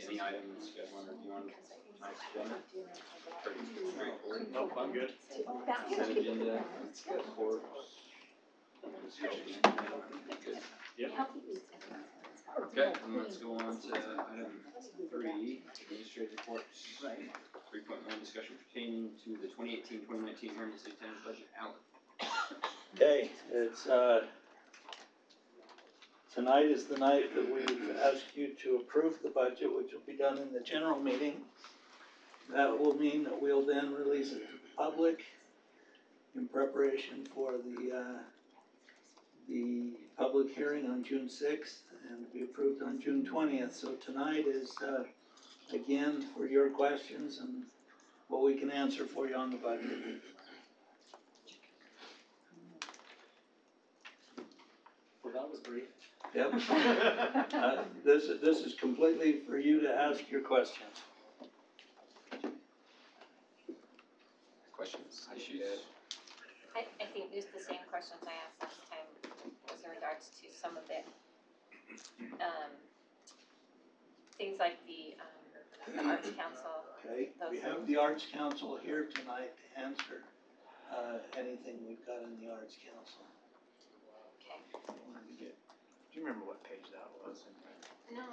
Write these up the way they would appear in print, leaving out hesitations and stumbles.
Any items you guys want to review on tonight's agenda? Pretty straightforward. Nope, I'm good. Consent agenda, report, discussion. Good. Yep. Okay, and let's go on to item 3, administrative reports. 3.1, discussion pertaining to the 2018-2019 Herriman City Town budget. Alan. Okay, it's tonight is the night that we've asked you to approve the budget, which will be done in the general meeting. That will mean that we'll then release it to the public in preparation for the public hearing on June 6th and be approved on June 20th. So tonight is again for your questions and what we can answer for you on the budget. Well, that was brief. Yep. This is completely for you to ask your questions. Questions, issues? I think just the same questions I asked last time was in regards to some of the things like the Arts Council. Okay, we have the Arts Council here tonight to answer anything we've got in the Arts Council. Okay. Do you remember what page that was? No,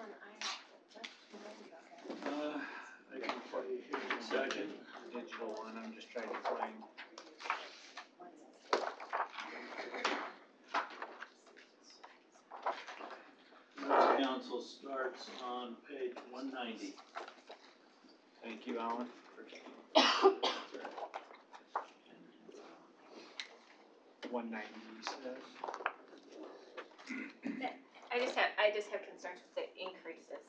I can tell you here in a second. The digital one, I'm just trying to find. Arts Council starts on page 190. Thank you, Alan. 190, you said. I just have concerns with the increases.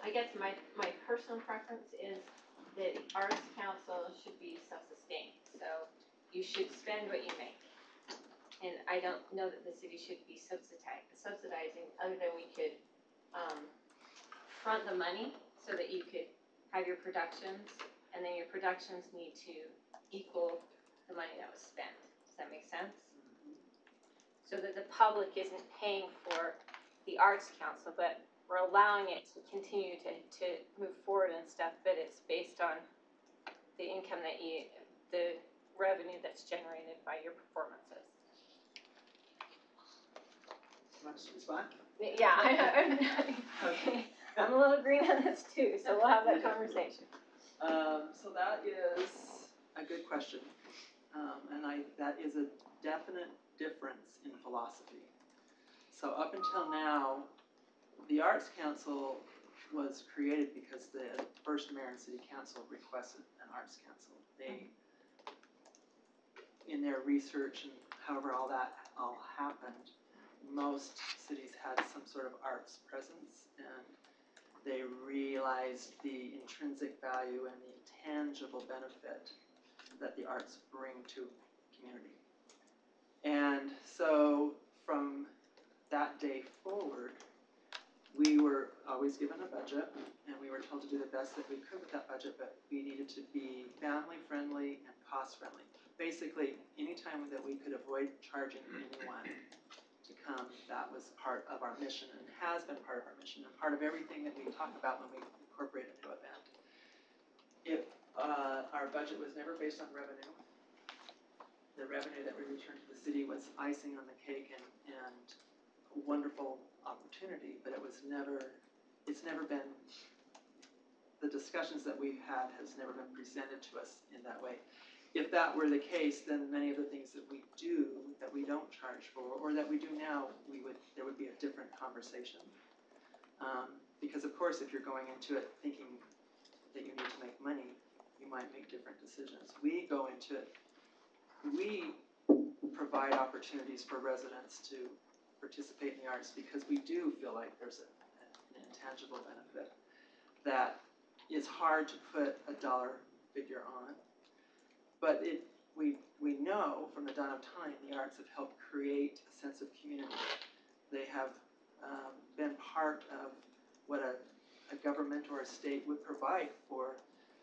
I guess my personal preference is that Arts Council should be self-sustained. So you should spend what you make. And I don't know that the city should be subsidizing other than we could front the money so that you could have your productions, and then your productions need to equal the money that was spent. Does that make sense? So that the public isn't paying for the Arts Council, but we're allowing it to continue to move forward and stuff, but it's based on the income that the revenue that's generated by your performances. Want to respond? Yeah, I'm a little green on this too, so we'll have that conversation. So that is a good question, and that is a definite difference in philosophy. So up until now, the Arts Council was created because the first mayor and city council requested an Arts Council. They, in their research and however all that happened, most cities had some sort of arts presence, and they realized the intrinsic value and the intangible benefit that the arts bring to community. And so from that day forward, we were always given a budget, and we were told to do the best that we could with that budget, but we needed to be family friendly and cost friendly. Basically, anytime that we could avoid charging anyone to come, that was part of our mission, and has been part of our mission, and part of everything that we talk about when we incorporate a new event. If our budget was never based on revenue, the revenue that we returned to the city was icing on the cake and a wonderful opportunity, but it's never been, the discussions that we've had has never been presented to us in that way. If that were the case, then many of the things that we do that we don't charge for, or that we do now, there would be a different conversation. Because of course, if you're going into it thinking that you need to make money, you might make different decisions. We go into it, we provide opportunities for residents to participate in the arts because we do feel like there's an intangible benefit that is hard to put a dollar figure on. But we know from the dawn of time, the arts have helped create a sense of community. They have been part of what a government or a state would provide for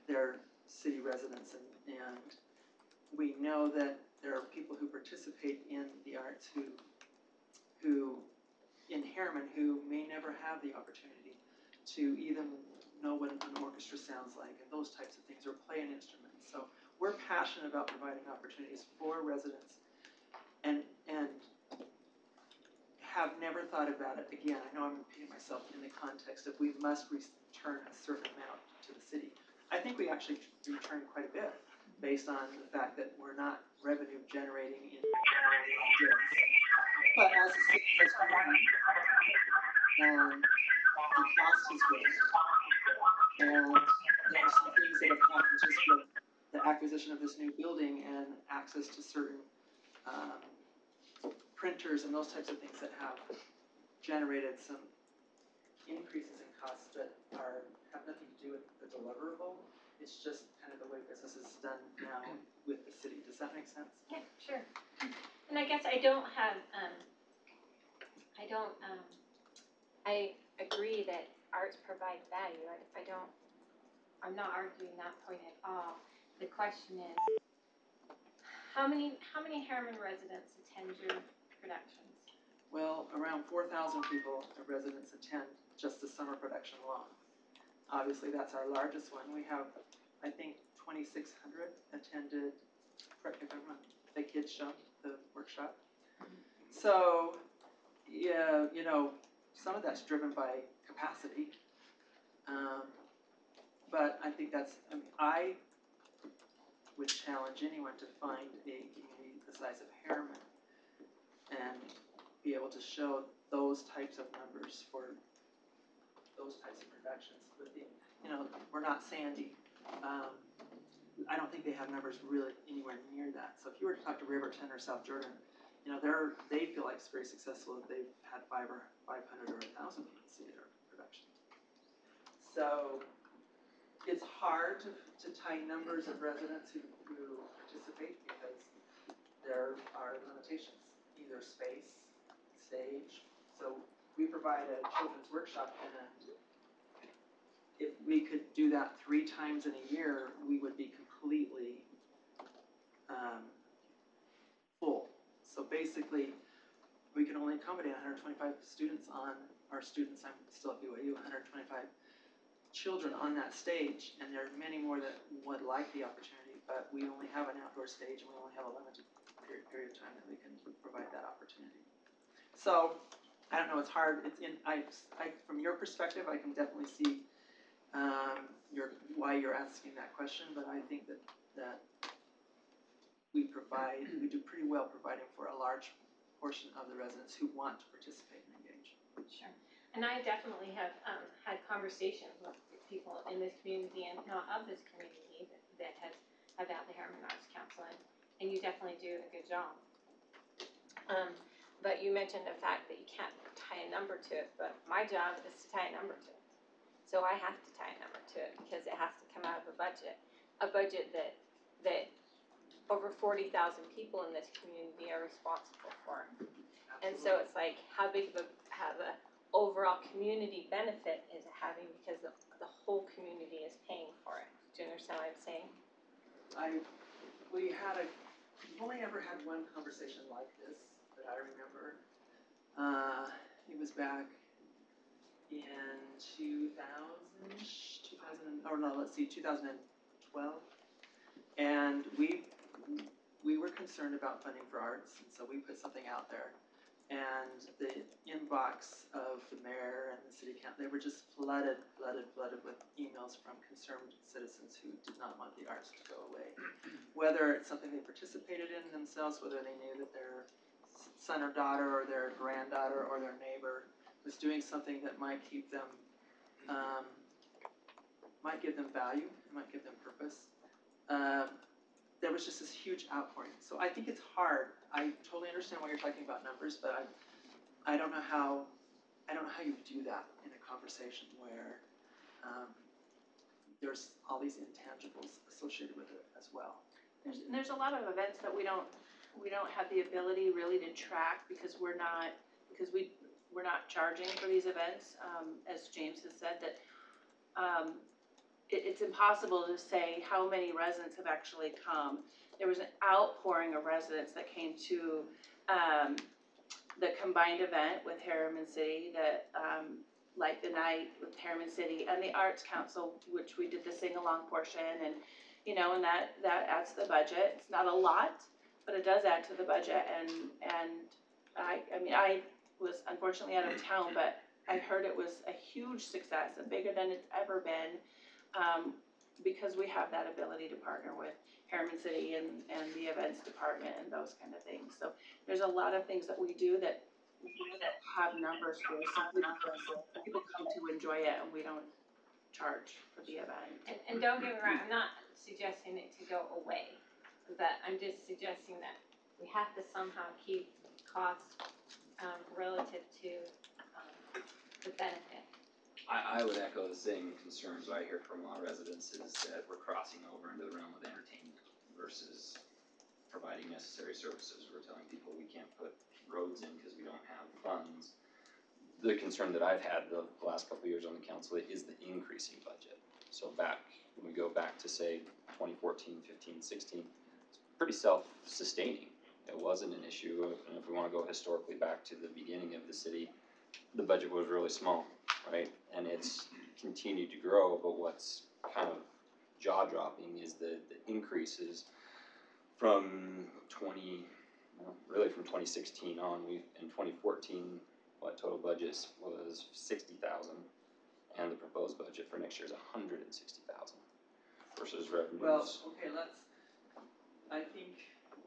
their city residents. And we know that there are people who participate in the arts who in Herriman who may never have the opportunity to even know what an orchestra sounds like and those types of things, or play an instrument. So we're passionate about providing opportunities for residents and have never thought about it, again, I know I'm repeating myself, in the context of we must return a certain amount to the city. I think we actually return quite a bit based on the fact that we're not revenue generating in ideas. But as the city has grown, and the cost has grown, and there are some things that have happened just with the acquisition of this new building and access to certain printers and those types of things that have generated some increases in costs that have nothing to do with the deliverable. It's just kind of the way business is done now with the city. Does that make sense? Yeah, sure. And I guess I don't have, I agree that arts provide value. I'm not arguing that point at all. The question is, how many Herriman residents attend your productions? Well, around 4,000 people, residents attend just the summer production alone. Obviously, that's our largest one. We have, I think, 2,600 attended, correct me if I'm wrong, the kids show, the workshop. So, yeah, you know, some of that's driven by capacity. But I think that's, I mean, I would challenge anyone to find a community the size of Herriman and be able to show those types of numbers for those types of productions. With the, you know, we're not Sandy. I don't think they have numbers really anywhere near that. So if you were to talk to Riverton or South Jordan, you know, they feel like it's very successful that they've had 500 or 1,000 people see their production. So it's hard to tie numbers of residents who participate because there are limitations, either space, stage. So we provide a children's workshop, and if we could do that 3 times in a year, we would be completely full. So basically, we can only accommodate 125 students on, our students, I'm still at BYU, 125 children on that stage, and there are many more that would like the opportunity, but we only have an outdoor stage, and we only have a limited period of time that we can provide that opportunity. So, I don't know, it's hard. It's from your perspective, I can definitely see why you're asking that question, but I think that we do pretty well providing for a large portion of the residents who want to participate and engage. Sure. And I definitely have had conversations with people in this community and not of this community that has about the Herriman Arts Council, and you definitely do a good job. But you mentioned the fact that you can't tie a number to it, but my job is to tie a number to it. So I have to tie a number to it because it has to come out of a budget that over 40,000 people in this community are responsible for. Absolutely. And so it's like, how big of a overall community benefit is it having, because the whole community is paying for it. Do you understand what I'm saying? We've only ever had one conversation like this that I remember. It was back in 2012, and we were concerned about funding for arts, and so we put something out there. And the inbox of the mayor and the city council, they were just flooded with emails from concerned citizens who did not want the arts to go away. Whether it's something they participated in themselves, whether they knew that their son or daughter or their granddaughter or their neighbor was doing something that might keep them, might give them value, might give them purpose. There was just this huge outpouring. So I think it's hard. I totally understand why you're talking about numbers, but I don't know how you do that in a conversation where there's all these intangibles associated with it as well. There's a lot of events that we don't have the ability really to track because we're not charging for these events. As James has said, that it's impossible to say how many residents have actually come. There was an outpouring of residents that came to the combined event with Herriman City, like the night with Herriman City and the Arts Council, which we did the sing-along portion, and, you know, and that adds to the budget. It's not a lot, but it does add to the budget, and I mean, I was unfortunately out of town, but I heard it was a huge success, and bigger than it's ever been, because we have that ability to partner with Herriman City and the events department and those kind of things. So there's a lot of things that we do that have numbers for simply because people come to enjoy it and we don't charge for the event. And don't get me wrong, I'm not suggesting it to go away, but I'm just suggesting that we have to somehow keep costs, relative to, the benefit. I would echo the same concerns I hear from a lot of residents is that we're crossing over into the realm of entertainment versus providing necessary services. We're telling people we can't put roads in because we don't have funds. The concern that I've had the last couple of years on the council is the increasing budget. So when we go back to say 2014, 15, 16, it's pretty self-sustaining. It wasn't an issue, and if we want to go historically back to the beginning of the city, the budget was really small, right? And it's continued to grow, but what's kind of jaw-dropping is the increases from 2016 on. In 2014, total budget was 60,000, and the proposed budget for next year is 160,000 versus revenues. Well, okay, I think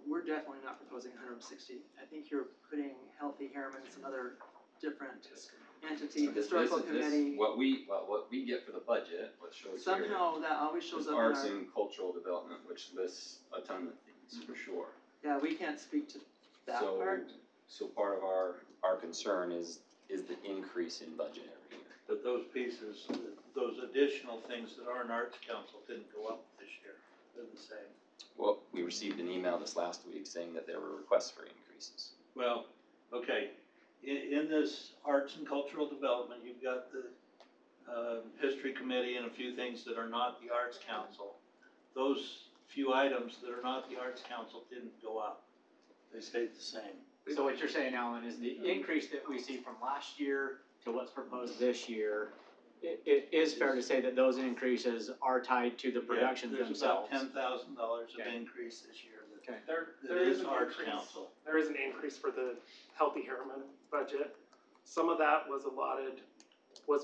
we're definitely not proposing 160. I think you're putting Healthy Herriman, some other different entity, historical committee. What we get for the budget, what shows Somehow that always shows here, up in arts our, and cultural development, which lists a ton of things for sure. yeah, we can't speak to that So, part. So part of our concern is the increase in budget every year. But those pieces, those additional things that aren't Arts Council didn't go up this year, they're the same. Well, we received an email this last week saying that there were requests for increases. Well, okay, in this arts and cultural development, you've got the history committee and a few things that are not the Arts Council. Those few items that are not the Arts Council didn't go up, they stayed the same. So what you're saying, Alan, is the increase that we see from last year to what's proposed this year, it is fair to say that those increases are tied to the productions themselves. There's about $10,000 of Okay. increase this year Okay. that is Arts Council. There is an increase for the Healthy Herriman budget. Some of that was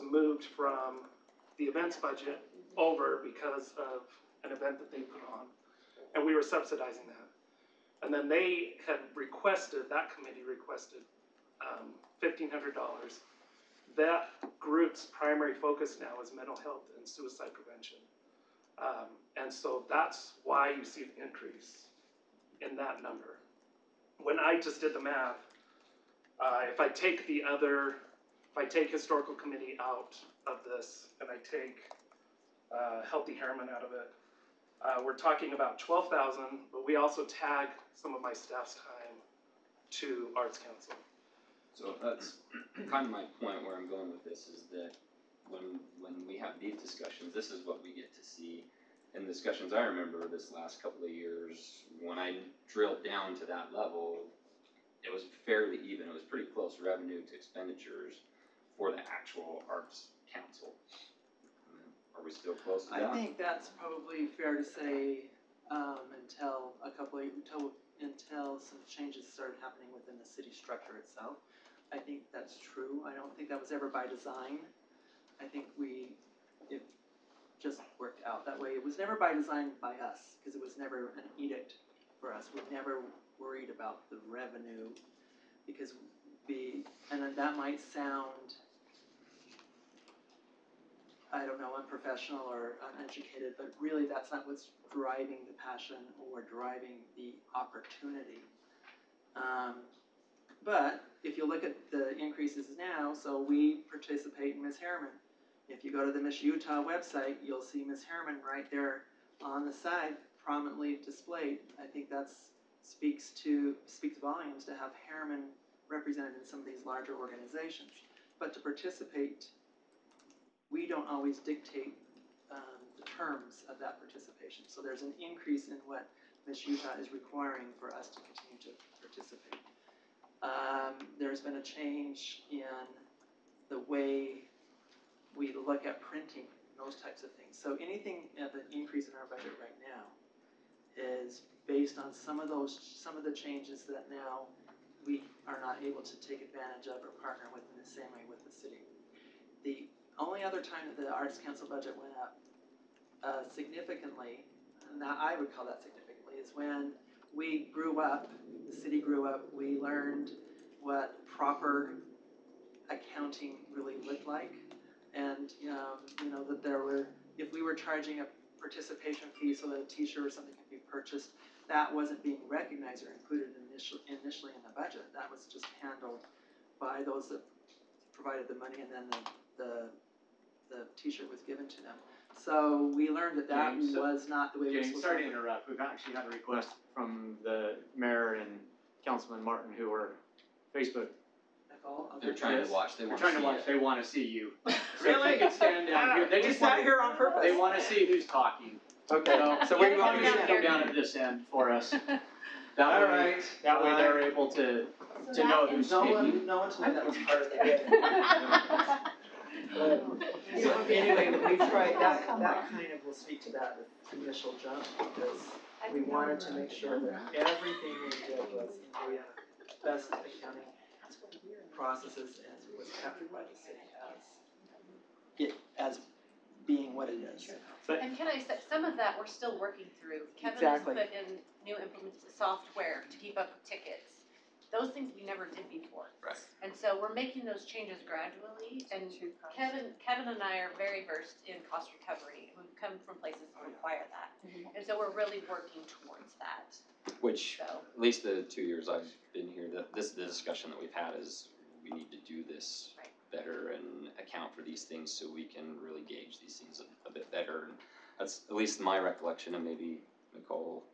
moved from the events budget over because of an event that they put on, and we were subsidizing that. And then they had that committee requested $1,500. That group's primary focus now is mental health and suicide prevention. And so that's why you see the increase in that number. When I just did the math, if I take historical committee out of this and I take Healthy Herriman out of it, we're talking about 12,000, but we also tag some of my staff's time to Arts Council. So that's kind of my point where I'm going with this is that when we have these discussions, this is what we get to see. In the discussions I remember this last couple of years, when I drilled down to that level, it was fairly even. It was pretty close revenue to expenditures for the actual Arts Council. Are we still close to that? I think that's probably fair to say until some changes started happening within the city structure itself. I think that's true. I don't think that was ever by design. I think it just worked out that way. It was never by design by us, because it was never an edict for us. We never worried about the revenue, because and that might sound, I don't know, unprofessional or uneducated, but really that's not what's driving the passion or driving the opportunity. But if you look at the increases now, so we participate in Ms. Herriman. If you go to the Miss Utah website, you'll see Ms. Herriman right there on the side, prominently displayed. I think that speaks volumes to have Herriman represented in some of these larger organizations. But to participate, we don't always dictate the terms of that participation. So there's an increase in what Miss Utah is requiring for us to continue to participate. There's been a change in the way we look at printing, those types of things. So anything at the increase in our budget right now is based on some of the changes that now we are not able to take advantage of or partner with in the same way with the city. The only other time that the Arts Council budget went up significantly, now I would call that significantly, is when we grew up, the city grew up, we learned what proper accounting really looked like. And, that there were, if we were charging a participation fee so that a t-shirt or something could be purchased, that wasn't being recognized or included initially in the budget. That was just handled by those that provided the money, and then the t-shirt was given to them. So we learned that James, was not the way we were James, supposed sorry to. to interrupt, we've actually had a request from the mayor and Councilman Martin who are Facebook. They're trying to watch, they They're want trying to to see watch, it. they wanna see you. So Really? if you could stand down here, they You just sat wanna, here on purpose. they wanna see who's talking. Okay, so where do you want me to Come stand? down at this end for us. That All way, right. that way they're able to know who's speaking. No one told me that was part of the game. But anyway, we tried, that kind of will speak to that initial jump, because we wanted to make sure that everything we did was in the best accounting processes and was captured by the city as being what it is. And can I say, some of that we're still working through. Kevin has Exactly. put in new software to keep up with tickets. Those things we never did before. Right. And so we're making those changes gradually, and Kevin and I are very versed in cost recovery. We've come from places that require that. And so we're really working towards that, Which, so. at least the 2 years I've been here, the discussion that we've had is we need to do this Right. better and account for these things so we can really gauge these things a bit better. And that's at least my recollection, and maybe Nicole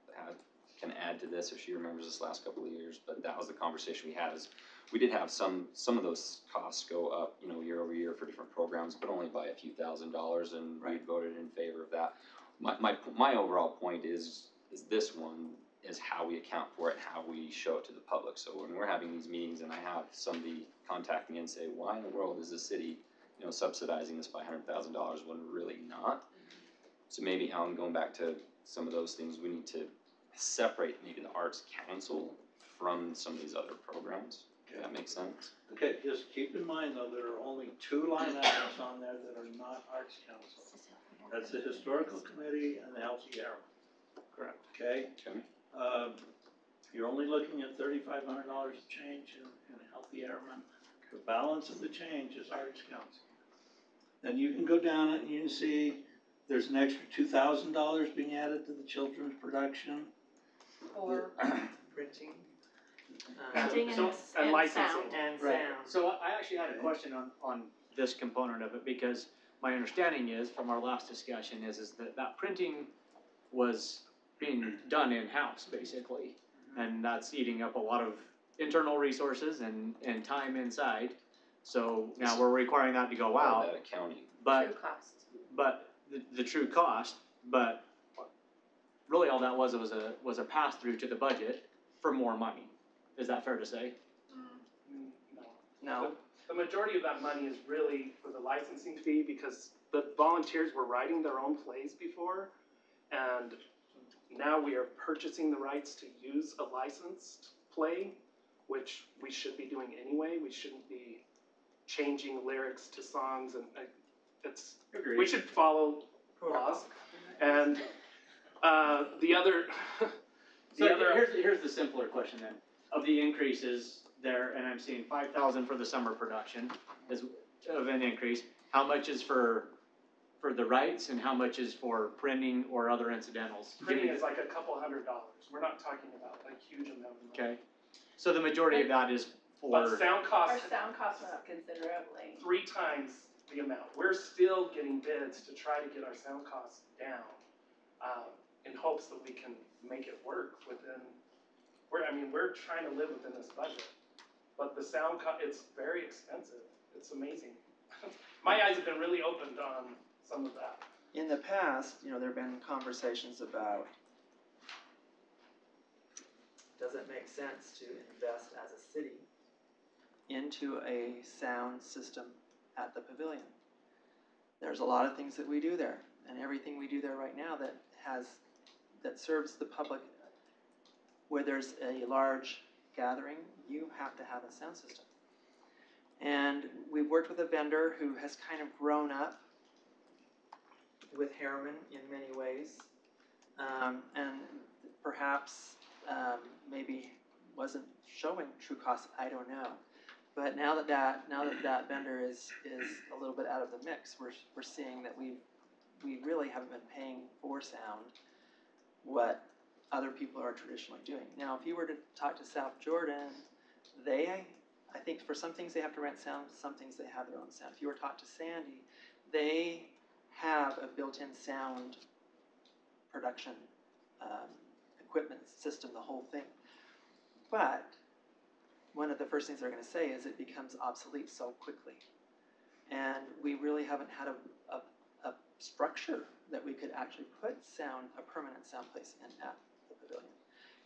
can add to this if she remembers this last couple of years, but that was the conversation we had, is we did have some of those costs go up, year over year for different programs, but only by a few $1,000s, and we voted in favor of that. My overall point is this one is how we account for it, how we show it to the public. So when we're having these meetings and I have somebody contact me and say, why in the world is the city, subsidizing this by $100,000 when really not? So maybe, Alan, going back to some of those things, we need to separate maybe the Arts Council from some of these other programs. Does that make sense? Okay, just keep in mind though, there are only 2 line items on there that are not Arts Council. That's the Historical Committee and the Healthy Herriman. Correct. Okay? Okay. You're only looking at $3,500 of change in Healthy Herriman. The balance of the change is Arts Council. Then you can go down it and you can see there's an extra $2,000 being added to the children's production. Or Printing. printing and So- and and licensing. sound. And Right. sound. So I actually had a question on this component of it, because my understanding is, from our last discussion, is that printing was being done in-house, basically. And that's eating up a lot of internal resources and time inside. So now we're requiring that to go Part of out, that accounting. but True cost. the true cost, but really all that was a pass-through to the budget for more money. Is that fair to say? No. The majority of that money is really for the licensing fee, because the volunteers were writing their own plays before, and now we are purchasing the rights to use a licensed play, which we should be doing anyway. We shouldn't be changing lyrics to songs, and we should follow laws. And the other, Here's the simpler question then. Of the increases there, and I'm seeing 5,000 for the summer production is of an increase. How much is for the rights, and how much is for printing or other incidentals? printing is like a couple $100. We're not talking about a huge amount of money. Okay. So the majority of that is But for, sound Our costs sound costs went up considerably. 3 times the amount. We're still getting bids to try to get our sound costs down, in hopes that we can make it work within. We're trying to live within this budget, but the sound it's very expensive. It's amazing. My eyes have been really opened on some of that. In the past, there have been conversations about, does it make sense to invest as a city into a sound system at the pavilion. There's a lot of things that we do there, and everything we do there right now that serves the public. Where there's a large gathering, you have to have a sound system. And we've worked with a vendor who has kind of grown up with Herriman in many ways, and perhaps maybe wasn't showing true costs. I don't know. But now that that vendor is a little bit out of the mix, we're seeing that we really haven't been paying for sound what other people are traditionally doing. Now, if you were to talk to South Jordan, I think for some things they have to rent sound, some things they have their own sound. If you were to talk to Sandy, they have a built-in sound production equipment system, the whole thing. But one of the first things they're going to say is it becomes obsolete so quickly. And we really haven't had a structure that we could actually put a permanent sound place in at the pavilion.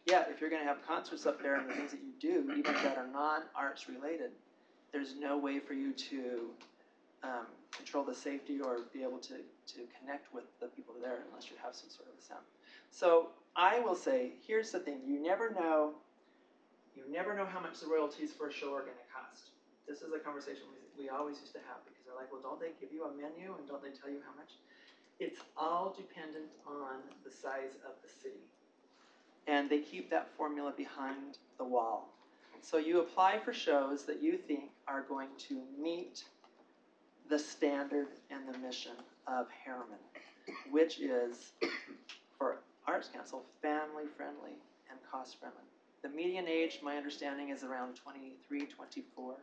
Yeah, if you're going to have concerts up there and the things that you do, even that are non-arts related, there's no way for you to control the safety or be able to connect with the people there unless you have some sort of a sound. So I will say, here's the thing, you never know how much the royalties for a show are going to cost. This is a conversation we always used to have, because they're like, well, don't they give you a menu and don't they tell you how much? It's all dependent on the size of the city. And they keep that formula behind the wall. So you apply for shows that you think are going to meet the standard and the mission of Herriman, which is, for Arts Council, family-friendly and cost-friendly. The median age, my understanding, is around 23, 24.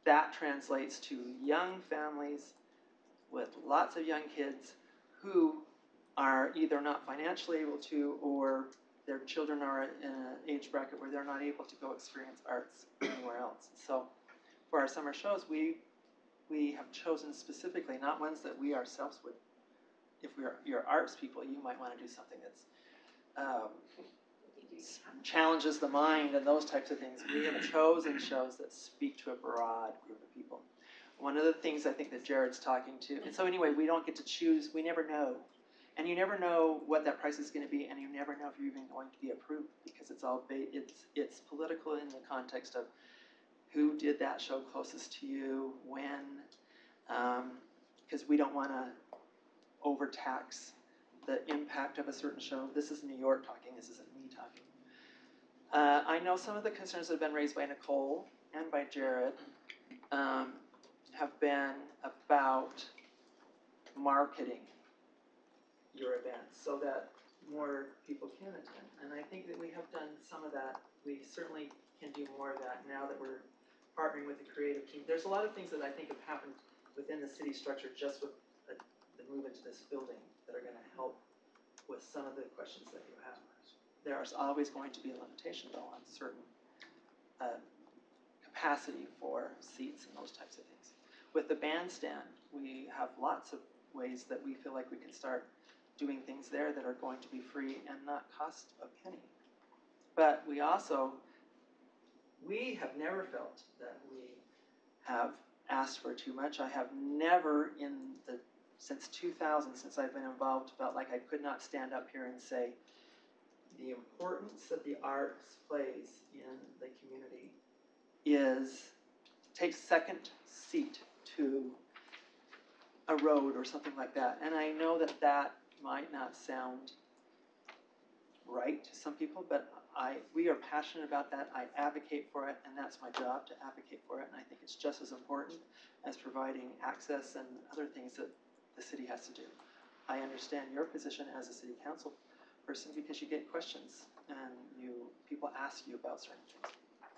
That translates to young families with lots of young kids who are either not financially able to, or their children are in an age bracket where they're not able to go experience arts anywhere else. So for our summer shows, we have chosen specifically, not ones that we ourselves would, if you're arts people, you might want to do something that's challenges the mind and those types of things. We have chosen shows that speak to a broad group of people. One of the things I think that Jared's talking to, and so anyway, we don't get to choose, we never know. And you never know what that price is going to be, and you never know if you're even going to be approved, because it's all it's political in the context of who did that show closest to you, when, because we don't want to overtax the impact of a certain show. This is New York talking, this isn't me talking. I know some of the concerns that have been raised by Nicole and by Jared have been about marketing your events so that more people can attend. And I think that we have done some of that. We certainly can do more of that now that we're partnering with the creative team. There's a lot of things that I think have happened within the city structure just with the move into this building that are going to help with some of the questions that you have. There's always going to be a limitation, though, on certain capacity for seats and those types of things. With the bandstand, we have lots of ways that we feel like we can start doing things there that are going to be free and not cost a penny. But we have never felt that we have asked for too much. I have never since 2000, since I've been involved, felt like I could not stand up here and say the importance that the arts plays in the community takes second seat to a road or something like that. And I know that might not sound right to some people, but we are passionate about that. I advocate for it, and that's my job, to advocate for it. And I think it's just as important as providing access and other things that the city has to do. I understand your position as a city council person, because you get questions and people ask you about certain things.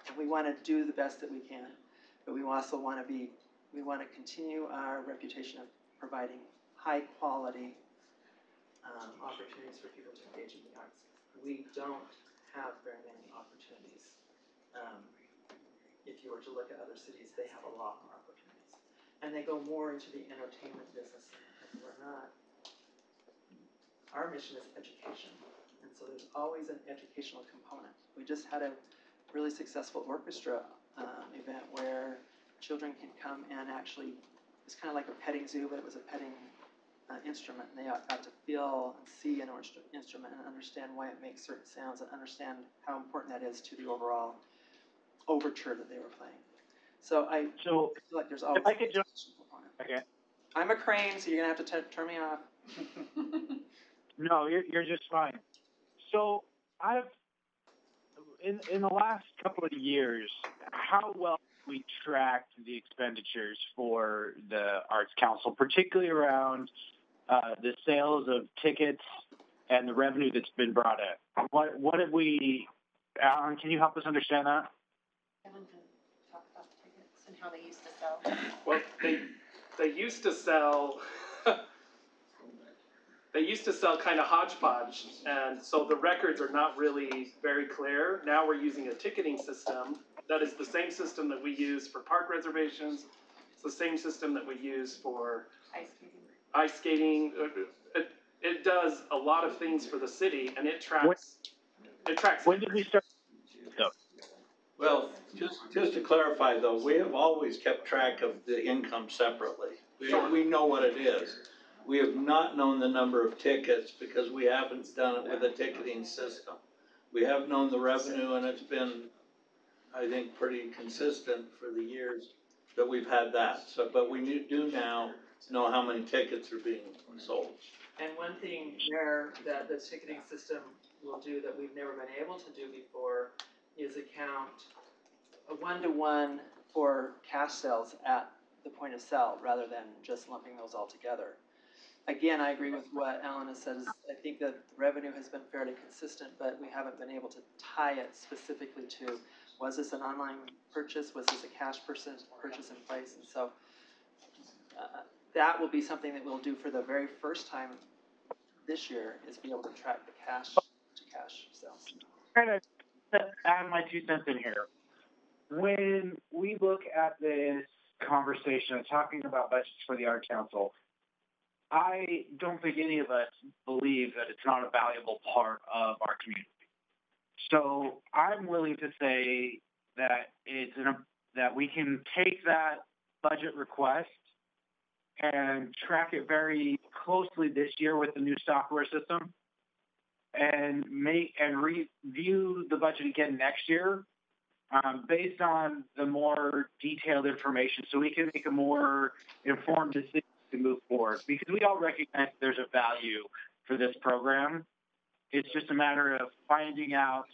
And we want to do the best that we can, but we also want to continue our reputation of providing high quality opportunities for people to engage in the arts. We don't have very many opportunities. If you were to look at other cities, they have a lot more opportunities. And they go more into the entertainment business, and we're not. Our mission is education, and so there's always an educational component. We just had a really successful orchestra event where children can come and actually, it's kind of like a petting zoo, but it was a petting instrument, and they got to feel and see an instrument and understand why it makes certain sounds and understand how important that is to the overall overture that they were playing. So I feel like there's always if I could just, okay. I'm a crane, so you're gonna have to turn me off. No, you're just fine. So I've in the last couple of years, how well we tracked the expenditures for the Arts Council, particularly around the sales of tickets and the revenue that's been brought in. What have we, Alan, can you help us understand that? Kevin can talk about the tickets and how they used to sell. Well, they used to sell, they used to sell kind of hodgepodge, and so the records are not really very clear. Now we're using a ticketing system that is the same system that we use for park reservations. It's the same system that we use for ice skating. It does a lot of things for the city, and it tracks. When did we start? Well, just to clarify though, we have always kept track of the income separately. We know what it is. We have not known the number of tickets because we haven't done it with a ticketing system. We have known the revenue, and it's been, I think, pretty consistent for the years that we've had that. So, but we do now know how many tickets are being sold. And one thing there that the ticketing system will do that we've never been able to do before is account a one-to-one for cash sales at the point of sale rather than just lumping those all together. Again, I agree with what Alan has said. I think that the revenue has been fairly consistent, but we haven't been able to tie it specifically to, was this an online purchase? Was this a cash purchase in place? And so that will be something that we'll do for the very first time this year, is be able to track the cash to cash sales. Kind of add my 2 cents in here. When we look at this conversation and talking about budgets for the Art Council, I don't think any of us believe that it's not a valuable part of our community. So I'm willing to say that that we can take that budget request and track it very closely this year with the new software system, and review the budget again next year based on the more detailed information, so we can make a more informed decision to move forward. Because we all recognize there's a value for this program. It's just a matter of finding out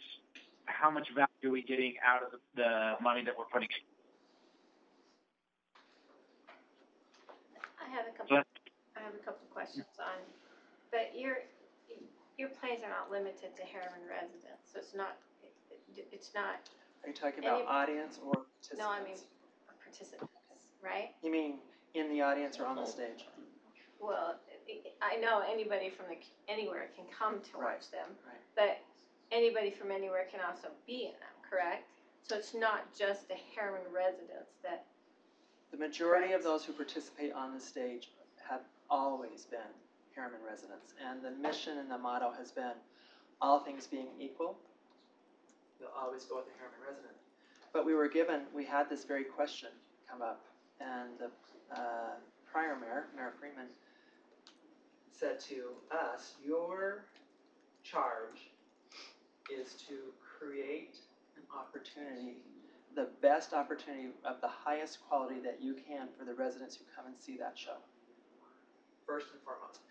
how much value are we getting out of the money that we're putting in. I have a couple of questions on, but your plans are not limited to Herriman residents, so it's not. Are you talking about audience or participants? No, I mean participants, right? You mean in the audience or on the stage? Well, I know anybody from anywhere can come to watch them, but anybody from anywhere can also be in them, correct? So it's not just the Herriman residents that. The majority of those who participate on the stage have always been Herriman residents, and the mission and the motto has been, all things being equal, you'll always go with the Herriman resident. But we had this very question come up, and the prior mayor, Mayor Freeman, said to us, your charge is to create an opportunity, the best opportunity of the highest quality that you can for the residents who come and see that show, first and foremost.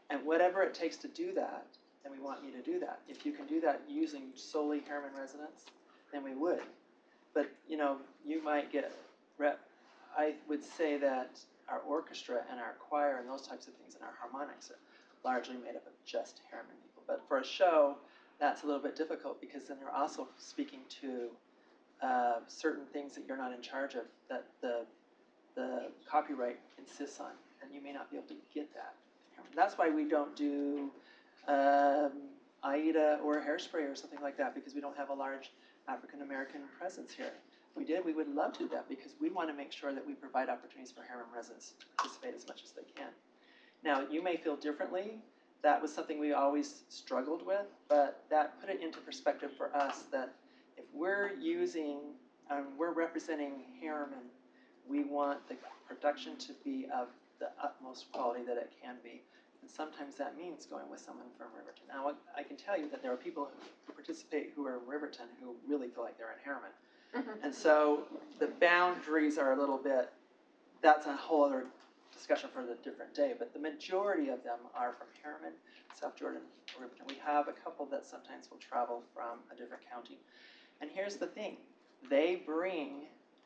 And whatever it takes to do that, then we want you to do that. If you can do that using solely Herriman residents, then we would. But, you might get I would say that our orchestra and our choir and those types of things and our harmonics are largely made up of just Herriman people. But for a show, that's a little bit difficult, because then you're also speaking to certain things that you're not in charge of, that the copyright insists on, and you may not be able to get that. That's why we don't do Aida or Hairspray or something like that, because we don't have a large African American presence here. If we did, we would love to do that, because we want to make sure that we provide opportunities for Herriman residents to participate as much as they can. Now, you may feel differently. That was something we always struggled with, but that put it into perspective for us that if we're using we're representing Herriman, we want the production to be of the utmost quality that it can be. And sometimes that means going with someone from Riverton. Now, I can tell you that there are people who participate who are in Riverton who really feel like they're in Herriman. And so the boundaries are a little bit, that's a whole other discussion for a different day, but the majority of them are from Herriman, South Jordan, Riverton. We have a couple that sometimes will travel from a different county. And here's the thing,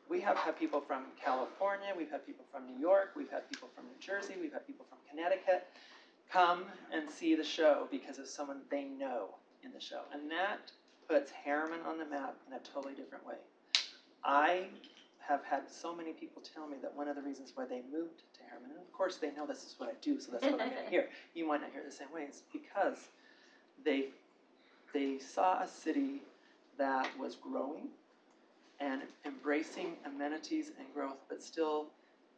we have had people from California, we've had people from New York, we've had people from New Jersey, we've had people from Connecticut come and see the show because of someone they know in the show. And that puts Herriman on the map in a totally different way. I have had so many people tell me that one of the reasons why they moved to Herriman, and of course they know this is what I do, so that's what I'm going to hear. You might not hear it the same way. It's because they saw a city that was growing and embracing amenities and growth, but still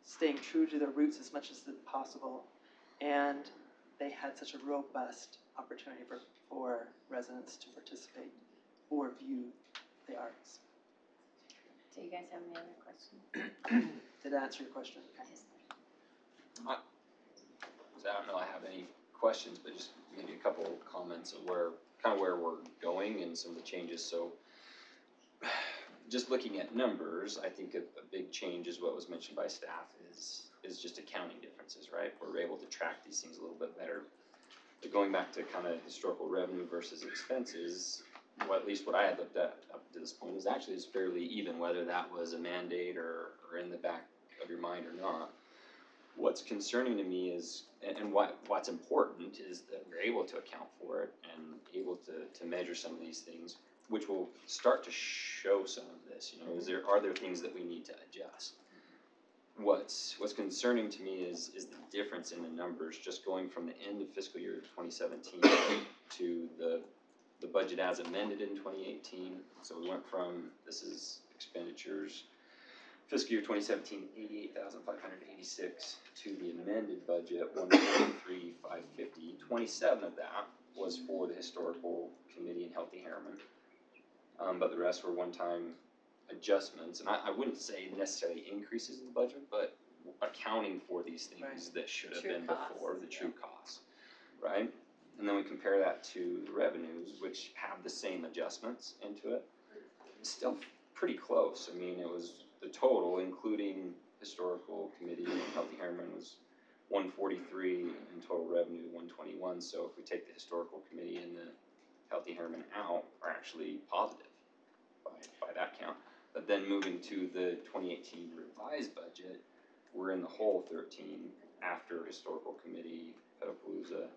staying true to their roots as much as possible. And they had such a robust opportunity for residents to participate or view the arts. Do you guys have any other questions? Did that answer your question? Okay. I don't know I have any questions, but just maybe a couple comments of where we're going and some of the changes. So just looking at numbers, I think a big change is what was mentioned by staff is just accounting differences, right? We're able to track these things a little bit better. But going back to kind of historical revenue versus expenses, well, at least what I had looked at up to this point is actually is fairly even, whether that was a mandate or in the back of your mind or not. What's concerning to me is, and what's important is that we're able to account for it and able to measure some of these things, which will start to show some of this. You know, are there things that we need to adjust? What's concerning to me is the difference in the numbers, just going from the end of fiscal year 2017 to the budget as amended in 2018. So we went from, this is expenditures, fiscal year 2017, 88,586 to the amended budget, 143,550. 27 of that was for the historical committee and Healthy Herriman, but the rest were one-time adjustments. And I wouldn't say necessarily increases in the budget, but accounting for these things that should have been before, the true costs, right? And then we compare that to the revenues, which have the same adjustments into it. It's still pretty close. I mean, it was the total, including historical committee and Healthy Herriman, was 143 and total revenue 121. So if we take the historical committee and the Healthy Herriman out, we're actually positive by that count. But then moving to the 2018 revised budget, we're in the hole 13 after historical committee, Pedapalooza,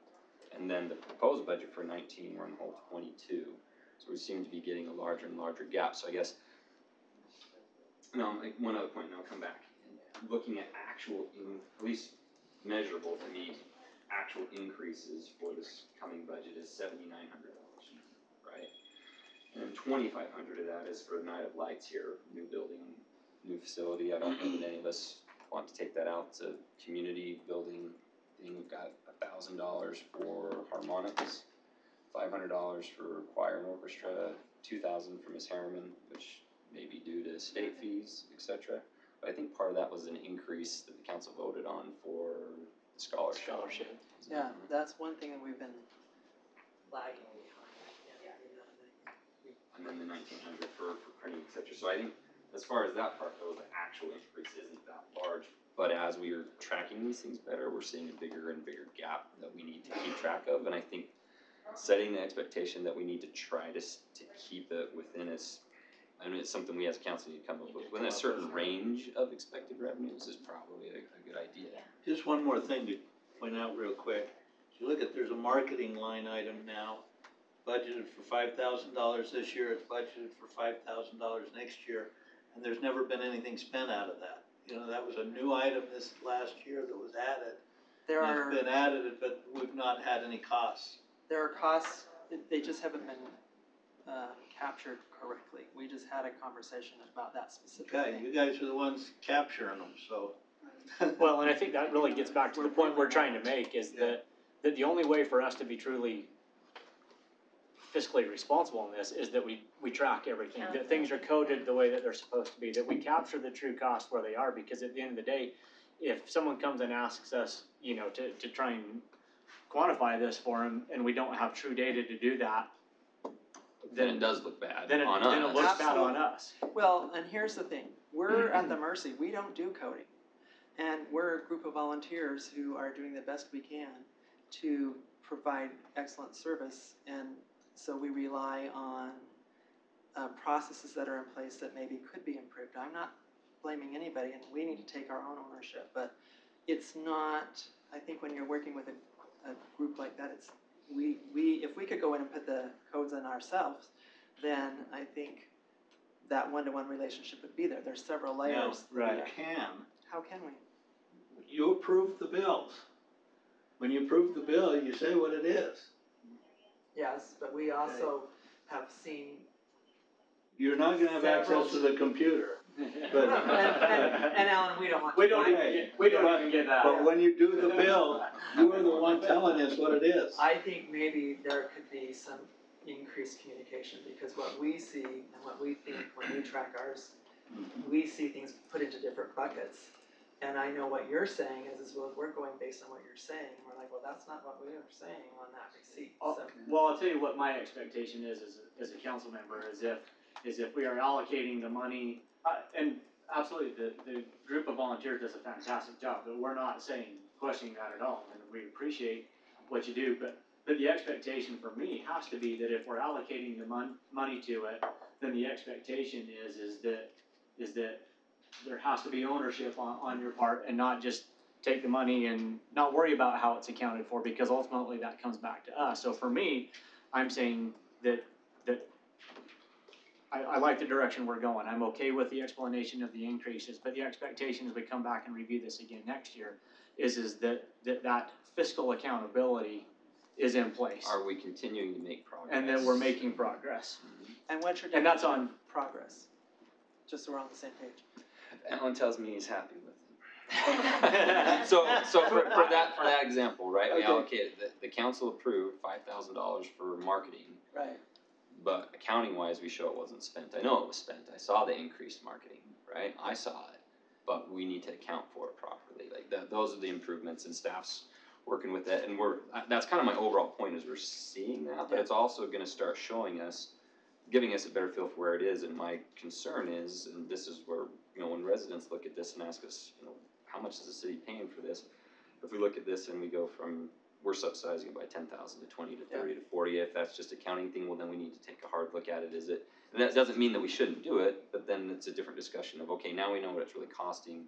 and then the proposed budget for 19, we're in the hole 22. So we seem to be getting a larger and larger gap. So I guess, like one other point, and I'll come back. Looking at actual, at least measurable to me, actual increases for this coming budget is $7,900, right? And $2,500 of that is for the Night of Lights here, new building, new facility. I don't know that any of us want to take that out. It's a community building thing. We've got $1,000 for harmonics, $500 for choir and orchestra, $2,000 for Miss Herriman, which may be due to state fees, etc. But I think part of that was an increase that the council voted on for the scholarship. Yeah, that's one thing that we've been lagging behind. And then the 1,900 for printing, etc. So I think as far as that part goes, the actual increase isn't that large. But as we are tracking these things better, we're seeing a bigger and bigger gap that we need to keep track of. And I think setting the expectation that we need to try to keep it within us, I mean, it's something we as a council need to come up with, within a certain range of expected revenues is probably a good idea. Just one more thing to point out real quick. If you look at, there's a marketing line item now, budgeted for $5,000 this year, it's budgeted for $5,000 next year, and there's never been anything spent out of that. You know, that was a new item this last year that was added. It's been added, but we've not had any costs. There are costs, they just haven't been captured correctly. We just had a conversation about that specific thing. Okay, you guys are the ones capturing them, so. Well, and I think that really gets back to the point we're trying to make is that the only way for us to be truly fiscally responsible in this is that we track everything, that things are coded the way that they're supposed to be, that we capture the true cost where they are, because at the end of the day, if someone comes and asks us, you know, to try and quantify this for them, and we don't have true data to do that, Then it does look bad then on it us. looks bad on us. Well, and here's the thing, we're at the mercy, we don't do coding. And we're a group of volunteers who are doing the best we can to provide excellent service. And so we rely on processes that are in place that maybe could be improved. I'm not blaming anybody, and we need to take our own ownership. But it's not, I think when you're working with a group like that, it's if we could go in and put the codes in ourselves, then I think that one-to-one relationship would be there. There's several layers. Now, you can. How can we? You approve the bills. When you approve the bill, you say what it is. Yes, but we also have seen. You're not gonna have access to the computer. But, And Alan, we don't want. We don't Okay. even get that. But when you do the bill, you are the one telling us what it is. I think maybe there could be some increased communication, because what we see and what we think when we track ours, we see things put into different buckets. And I know what you're saying is well, we're going based on what you're saying. And we're like, well, that's not what we were saying on that receipt. So. Well, I'll tell you what my expectation is as a council member is if we are allocating the money, and absolutely the group of volunteers does a fantastic job, but we're not questioning that at all, and we appreciate what you do, but the expectation for me has to be that if we're allocating the money to it, then the expectation is that there has to be ownership on your part, and not just take the money and not worry about how it's accounted for, because ultimately that comes back to us. So for me, I'm saying that I like the direction we're going. I'm okay with the explanation of the increases, but the expectation as we come back and review this again next year is that fiscal accountability is in place. Are we continuing to make progress? And that we're making progress. And what's your And that's definition on of progress? Just so we're on the same page. Alan tells me he's happy with it. So for that example, right? We Okay. allocated the council approved $5,000 for marketing, Right. but accounting wise, we show it wasn't spent. I know it was spent. I saw the increased marketing, right? I saw it, but we need to account for it properly. Like those are the improvements, and staff's working with it, and that's kind of my overall point is we're seeing that, but it's also going to start showing us, giving us a better feel for where it is. And my concern is, and this is where, you know, when residents look at this and ask us, you know, how much is the city paying for this? If we look at this and we go from, we're subsidizing it by 10,000 to 20 to 30 to 40, if that's just accounting thing, well then we need to take a hard look at it. Is it, and that doesn't mean that we shouldn't do it, but then it's a different discussion of, okay, now we know what it's really costing,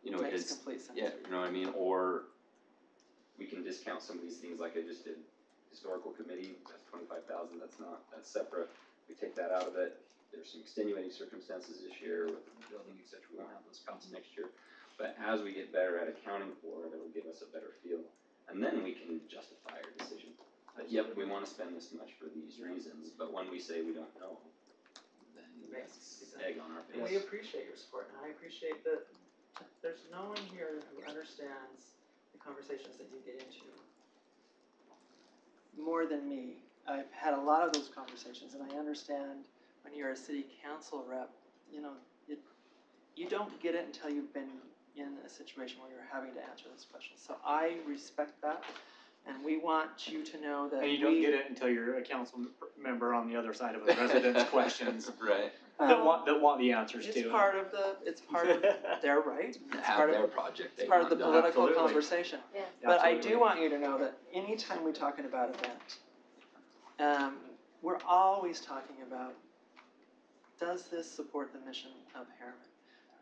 you know, Makes it's, complete sense. yeah, you know what I mean? Or we can discount some of these things like I just did. Historical committee, that's 25,000, that's separate. We take that out of it. There's some extenuating circumstances this year with the building, et cetera. We won't have those costs next year. But as we get better at accounting for it, it'll give us a better feel. And then we can justify our decision. That, yep, we want to spend this much for these reasons, but when we say we don't know, then that's egg on our And we face. appreciate your support, and I appreciate that there's no one here who understands the conversations that you get into more than me. I've had a lot of those conversations, and I understand when you're a city council rep, you know, you don't get it until you've been in a situation where you're having to answer those questions. So I respect that, and we want you to know that and you don't get it until you're a council member on the other side of a resident's questions Right. that want the answers it's to. part of their right. It's Have part their of project. it's part of the political Absolutely. conversation. Yeah. But I Absolutely. do want you to know that anytime we're talking about event, we're always talking about, does this support the mission of Herriman?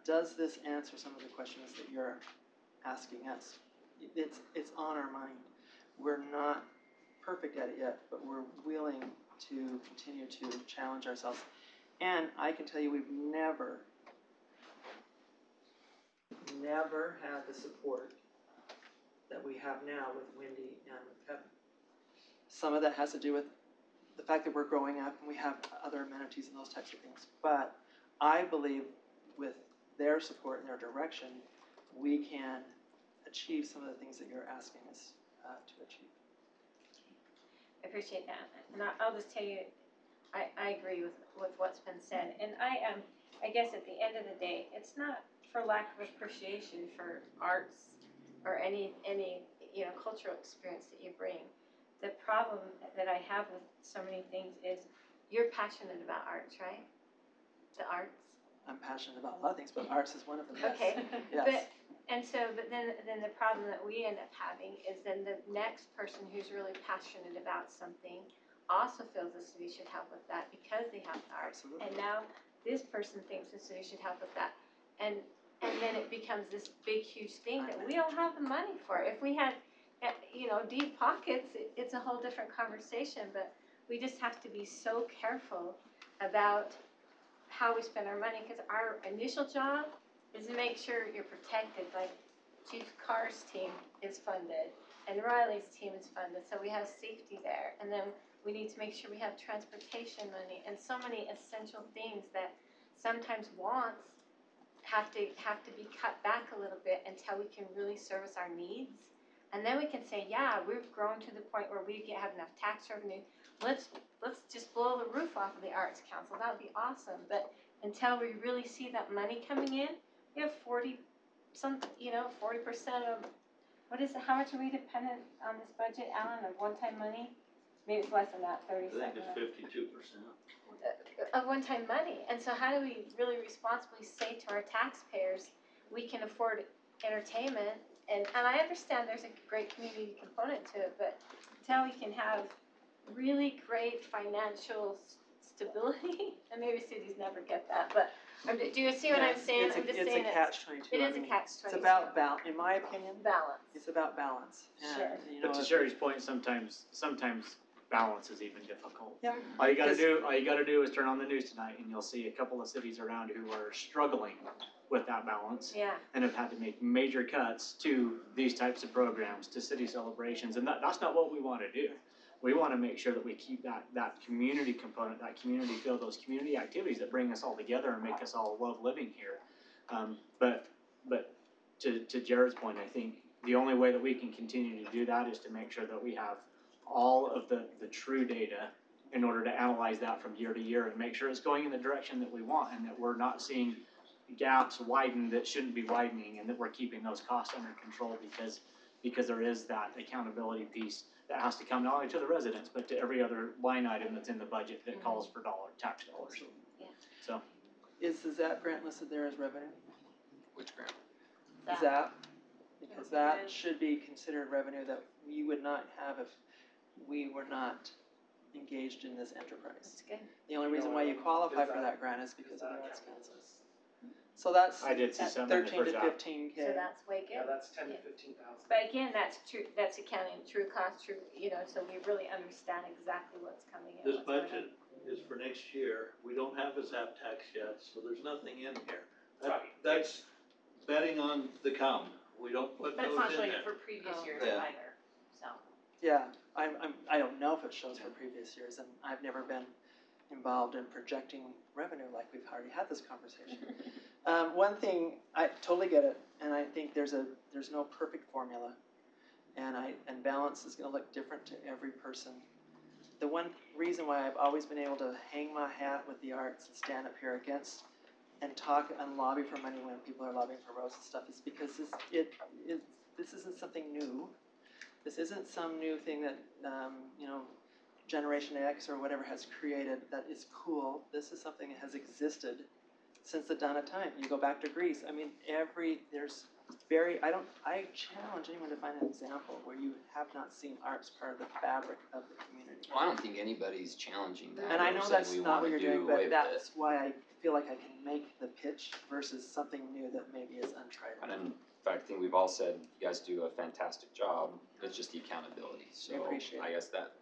Does this answer some of the questions that you're asking us? It's on our mind. We're not perfect at it yet, but we're willing to continue to challenge ourselves. And I can tell you we've never had the support that we have now with Wendy and with Kevin. Some of that has to do with the fact that we're growing up and we have other amenities and those types of things. But I believe with their support and their direction, we can achieve some of the things that you're asking us to achieve. I appreciate that, and I'll just tell you, I agree with what's been said, and I guess at the end of the day, it's not for lack of appreciation for arts or any, you know, cultural experience that you bring. The problem that I have with so many things is, you're passionate about arts, right? The arts? I'm passionate about a lot of things, but arts is one of them, yes. Okay, Yes. but then the problem that we end up having is then the next person who's really passionate about something also feels the city should help with that because they have the arts. Absolutely. And now this person thinks the city should help with that. And then it becomes this big, huge thing that we don't have the money for. If we had, you know, deep pockets, it's a whole different conversation, but we just have to be so careful about how we spend our money, because our initial job is to make sure you're protected. Like Chief Carr's team is funded and Riley's team is funded, so we have safety there. And then we need to make sure we have transportation money and so many essential things that sometimes wants have to be cut back a little bit until we can really service our needs. And then we can say, yeah, we've grown to the point where we have enough tax revenue. Let's just blow the roof off of the Arts Council. That would be awesome. But until we really see that money coming in, we have 40% of, what is it, how much are we dependent on this budget, Alan, of one-time money? Maybe it's less than that, 30 I think something. it's 52%. Of one-time money. And so how do we really responsibly say to our taxpayers, we can afford entertainment? And I understand there's a great community component to it, but until we can have really great financial stability, and maybe cities never get that, but do you see what I'm saying? I'm just saying it's a catch-22. it is a catch-22. It's about balance, in my opinion. Balance. It's about balance. And, Sure. you know, But to Sherry's point, sometimes balance is even difficult. Yeah. All you gotta do is turn on the news tonight and you'll see a couple of cities around who are struggling with that balance Yeah. and have had to make major cuts to these types of programs, to city celebrations, and that's not what we wanna do. We wanna make sure that we keep that community component, that community feel, those community activities that bring us all together and make us all love living here. But to Jared's point, I think the only way that we can continue to do that is to make sure that we have all of the true data in order to analyze that from year to year and make sure it's going in the direction that we want and that we're not seeing gaps widen that shouldn't be widening, and that we're keeping those costs under control because there is that accountability piece that has to come not only to the residents but to every other line item that's in the budget that calls for tax dollars. Yeah. So is the ZAP grant listed there as revenue? Which grant? ZAP, because that should be considered revenue that we would not have if we were not engaged in this enterprise. That's good. The only reason why you qualify for that grant is because of the Arts Council. So that's I did see some in the 13 to first 15K. So that's way good. Yeah, that's 10 to 15,000. But again, that's true, that's accounting true cost, true, so we really understand exactly what's coming in. This what's going budget is for next year. We don't have a ZAP tax yet, so there's nothing in here. Right. That's betting on the come. We don't put But it's those not in showing there. it for previous years Yeah. either, so. Yeah, I don't know if it shows for previous years, and I've never been involved in projecting revenue like we've already had this conversation. One thing, I totally get it, and I think there's no perfect formula, and balance is gonna look different to every person. The one reason why I've always been able to hang my hat with the arts and stand up here against and talk and lobby for money when people are lobbying for roads and stuff is because this isn't something new. This isn't some new thing that, Generation X or whatever has created that is cool. This is something that has existed since the dawn of time. You go back to Greece. I mean, I challenge anyone to find an example where you have not seen arts part of the fabric of the community. Well, I don't think anybody's challenging that. And I or know saying that's we not what wanna you're do doing, away but with that's it. why I feel like I can make the pitch versus something new that maybe is untried. And in fact, I think we've all said you guys do a fantastic job. It's just the accountability. So appreciate it. I guess that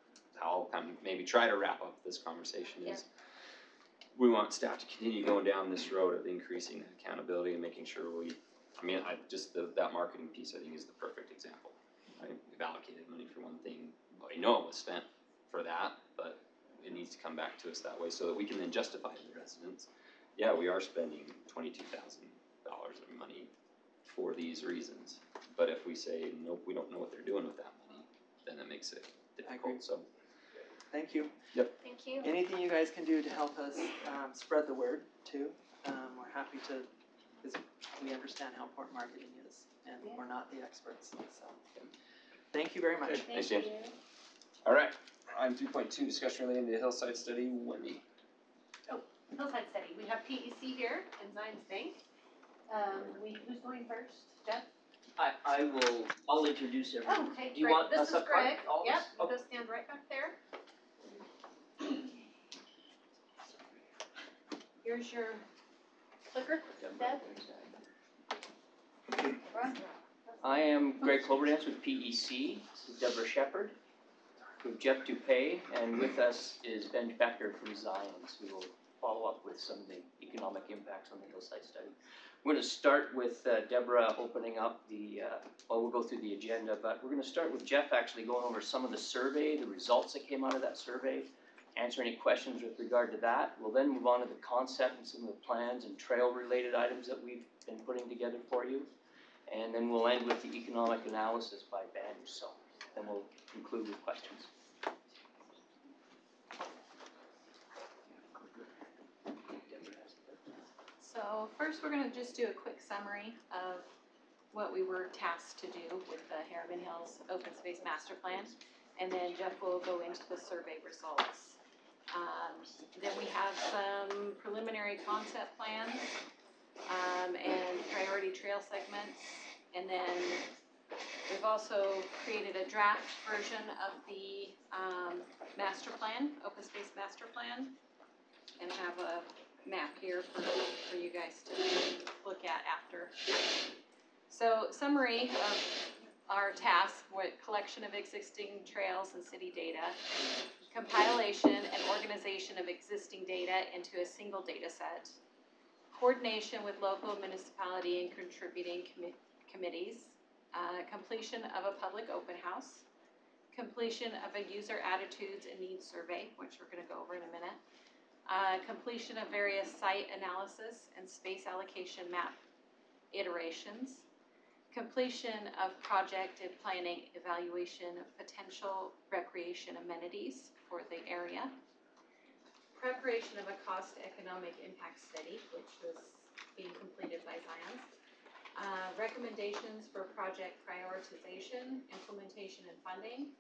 I'll kind of maybe try to wrap up this conversation is we want staff to continue going down this road of increasing accountability and making sure that marketing piece I think is the perfect example. Right? We've allocated money for one thing, but we know it was spent for that, but it needs to come back to us that way so that we can then justify to the residents, yeah, we are spending $22,000 of money for these reasons. But if we say, nope, we don't know what they're doing with that money, then that makes it I agree. difficult. So thank you. Thank you. Anything you guys can do to help us spread the word too, we're happy to, because we understand how important marketing is, and we're not the experts, so. Thank you very much. Thank James. you. All right, item 3.2, discussion relating to the hillside study, Wendy. Hillside study, we have PEC here in Zions Bank. Who's going first? Jeff? I'll introduce everyone. Oh, okay, Do you great. want This us is up front? Greg. All of Yep, us? we'll Okay. just stand right back there. Here's your clicker, Deb. I am Greg Cloverdance with PEC, with Deborah Shepherd, with Jeff Dupay, and with us is Ben Becker from Zions, who will follow up with some of the economic impacts on the hillside study. We're going to start with Deborah opening up we'll go through the agenda, but we're going to start with Jeff actually going over some of the survey, the results that came out of that survey, answer any questions with regard to that. We'll then move on to the concept and some of the plans and trail-related items that we've been putting together for you. And then we'll end with the economic analysis by Ben, so then we'll conclude with questions. So first, we're gonna just do a quick summary of what we were tasked to do with the Herriman Hills Open Space Master Plan. And then Jeff will go into the survey results. Then we have some preliminary concept plans, and priority trail segments. And then we've also created a draft version of the master plan, open space master plan, and have a map here for you guys to look at after. So summary of our task with collection of existing trails and city data, compilation and organization of existing data into a single data set, coordination with local municipality and contributing committees, completion of a public open house, completion of a user attitudes and needs survey, which we're going to go over in a minute, completion of various site analysis and space allocation map iterations, completion of project and planning evaluation of potential recreation amenities for the area, preparation of a cost economic impact study, which was being completed by Zions, recommendations for project prioritization, implementation and funding,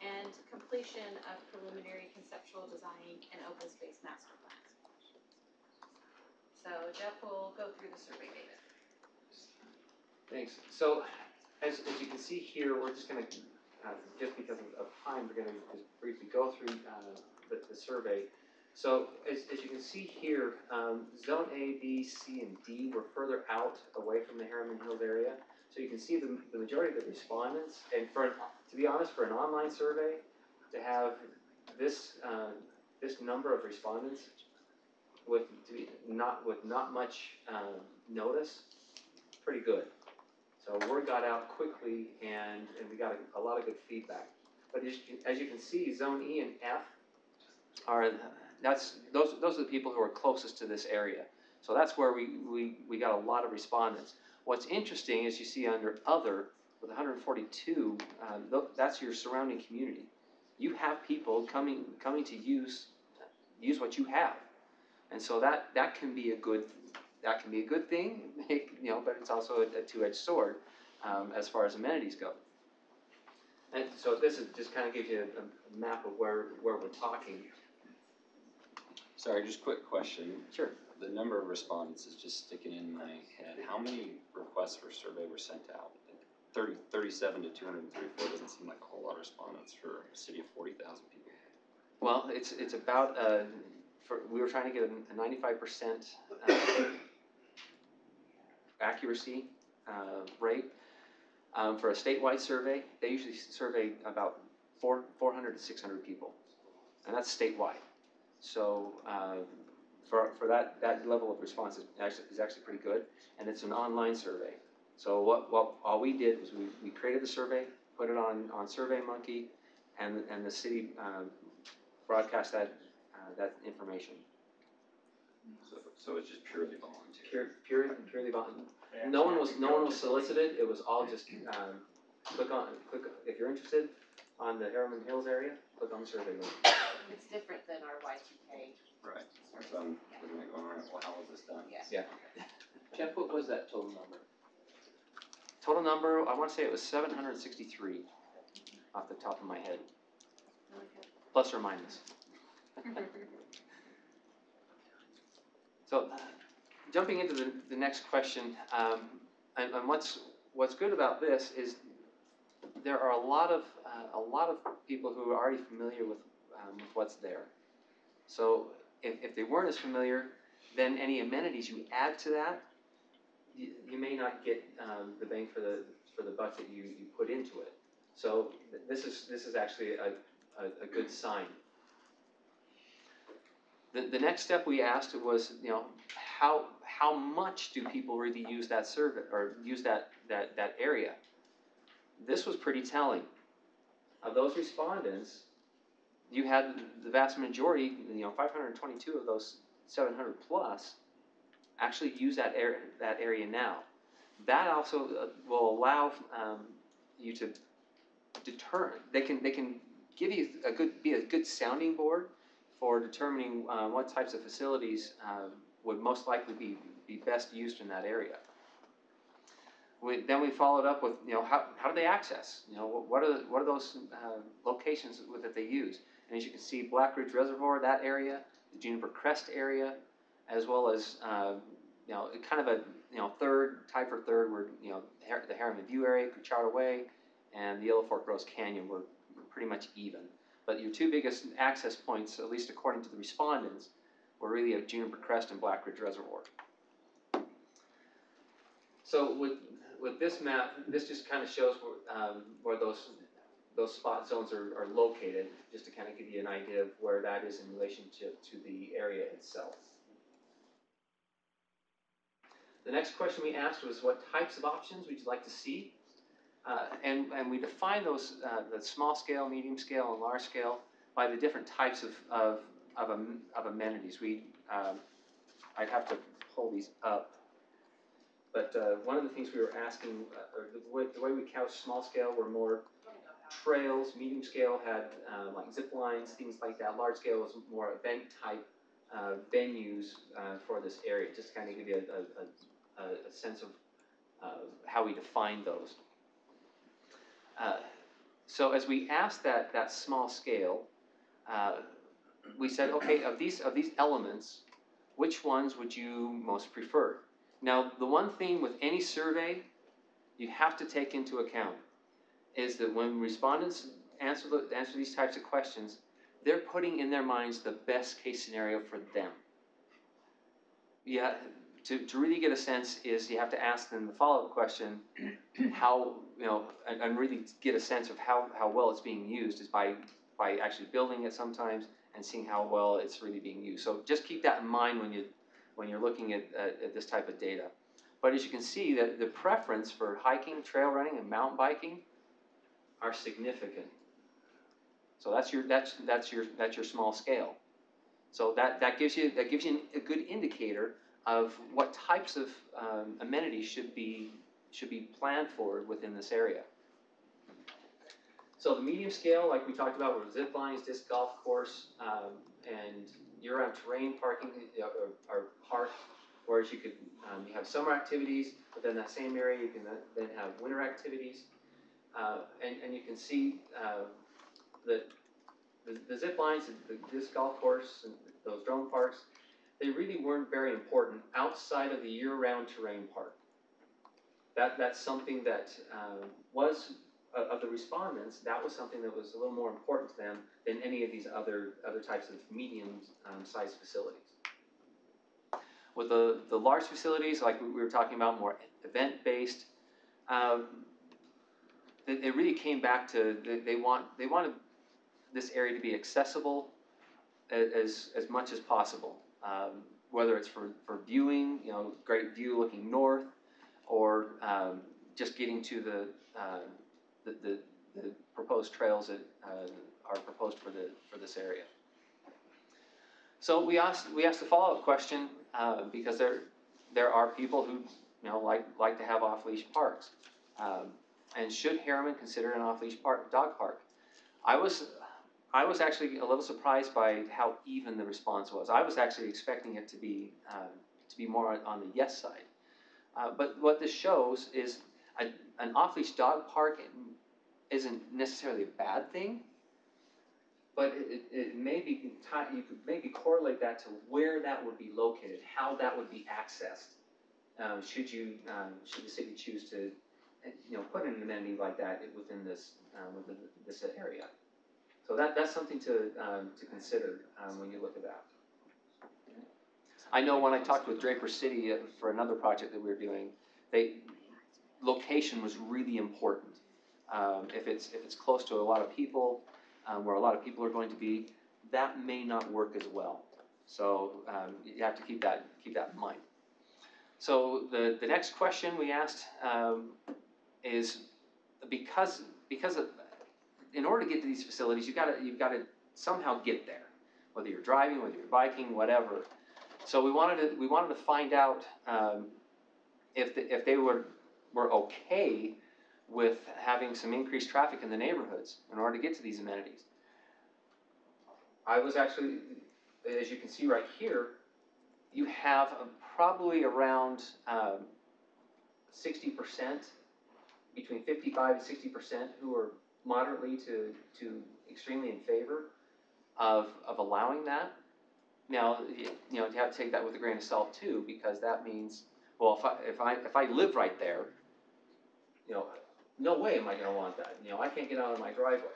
and completion of preliminary conceptual design and open space master plans. So Jeff will go through the survey data. Thanks. So, as you can see here, we're just going to, just because of time, we're going to just briefly go through the survey. So, as you can see here, Zone A, B, C, and D were further out away from the Herriman Hills area. So you can see the majority of the respondents, and to be honest, for an online survey, to have this number of respondents with not much notice, pretty good. So word got out quickly, and we got a lot of good feedback. But as you can see, Zone E and F those are the people who are closest to this area. So that's where we got a lot of respondents. What's interesting is you see under other with 142, that's your surrounding community. You have people coming to use what you have, and so that can be a good thing, but it's also a two-edged sword as far as amenities go. And so this just kind of gives you a map of where we're talking. Sorry, just quick question. Sure. The number of respondents is just sticking in my head. How many requests for survey were sent out? 37 to 234 doesn't seem like a whole lot of respondents for a city of 40,000 people. Well, it's about we were trying to get a 95% accuracy rate for a statewide survey. They usually survey about 400 to 600 people, and that's statewide. So for that level of response is actually pretty good, and it's an online survey. So what all we did was we created the survey, put it on SurveyMonkey, and the city broadcast that information. So it's just purely volunteer. Purely volunteer. No one was solicited. It was all just click if you're interested on the Herriman Hills area, click on the survey link. It's different than our Y2K. Right. So I'm looking at going, all right, well, how was this done? Yeah. Jeff, what was that total number? Total number, I wanna say it was 763 off the top of my head, plus or minus. So, jumping into the next question, and what's good about this is there are a lot of people who are already familiar with what's there. So if they weren't as familiar, then any amenities you add to that, you may not get the bang for the buck that you put into it. So this is actually a good sign. The next step we asked was, how much do people really use that survey or use that area? This was pretty telling. Of those respondents, you had the vast majority, 522 of those 700 plus, actually use that area now. That also will allow you to determine. They can give you be a good sounding board for determining what types of facilities would most likely be best used in that area. Then we followed up with, how do they access? What are those locations that they use? And as you can see, Black Ridge Reservoir, that area, the Juniper Crest area, as well as kind of a third, where the Herriman View area, Cuchara Way, and the Yellow Fork Rose Canyon were pretty much even. But your two biggest access points, at least according to the respondents, were really at Juniper Crest and Black Ridge Reservoir. So with this map, this just kind of shows where those spot zones are located, just to kind of give you an idea of where that is in relationship to the area itself. The next question we asked was, what types of options would you like to see? And we define those, the small scale, medium scale, and large scale by the different types of amenities. I'd have to pull these up. But one of the things we were asking, or the way we couch small scale were more trails, medium scale had like zip lines, things like that. Large scale was more event type venues for this area, just to kind of give you a sense of how we define those. So as we asked that small scale, we said, okay, of these elements, which ones would you most prefer? Now, the one thing with any survey you have to take into account is that when respondents answer these types of questions, they're putting in their minds the best case scenario for them. Yeah, to really get a sense is you have to ask them the follow-up question, how, and really get a sense of how well it's being used is by actually building it sometimes and seeing how well it's really being used. So just keep that in mind when you're looking at this type of data. But as you can see, that the preference for hiking, trail running, and mountain biking are significant. So that's your small scale. So that gives you a good indicator of what types of amenities should be planned for within this area. So the medium scale, like we talked about, were zip lines, disc golf course, and year-round terrain parking or park, whereas you have summer activities, but then that same area you can then have winter activities, and you can see that the zip lines, the disc golf course, and those drone parks, they really weren't very important outside of the year-round terrain park. That's something that was of the respondents. That was something that was a little more important to them than any of these other types of medium-sized facilities. With the large facilities, like we were talking about, more event-based, it really came back to they wanted this area to be accessible as much as possible. Whether it's for viewing, great view looking north, or just getting to the proposed trails that are proposed for this area. So we asked the follow-up question because there are people who like to have off-leash parks, and should Herriman consider an off-leash dog park? I was I was actually a little surprised by how even the response was. I was actually expecting it to be more on the yes side. But what this shows is an off-leash dog park isn't necessarily a bad thing, but it may be you could maybe correlate that to where that would be located, how that would be accessed. Should the city choose to, put an amenity like that within this area? So that's something to consider when you look at that. I know when I talked with Draper City for another project that we were doing, location was really important. If it's close to a lot of people, where a lot of people are going to be, that may not work as well. So you have to keep that in mind. So the next question we asked is because in order to get to these facilities, you've got to somehow get there, whether you're driving, whether you're biking, whatever. So we wanted to find out if they were okay with having some increased traffic in the neighborhoods in order to get to these amenities. I was actually, as you can see right here, you have probably around 60%, between 55 and 60% who are moderately to extremely in favor of allowing that. Now, you have to take that with a grain of salt too, because that means, well, if I live right there, no way am I going to want that. I can't get out of my driveway.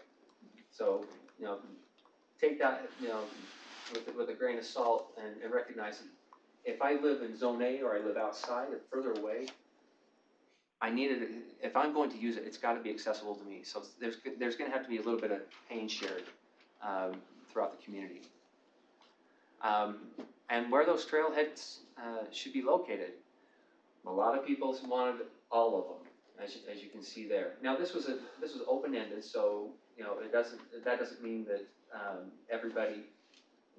So, take that, with a grain of salt and recognize if I live in Zone A or I live outside or further away, if I'm going to use it, it's got to be accessible to me. So there's going to have to be a little bit of pain shared throughout the community. And where those trailheads should be located, a lot of people wanted all of them, as you can see there. Now this was open-ended, so that doesn't mean that everybody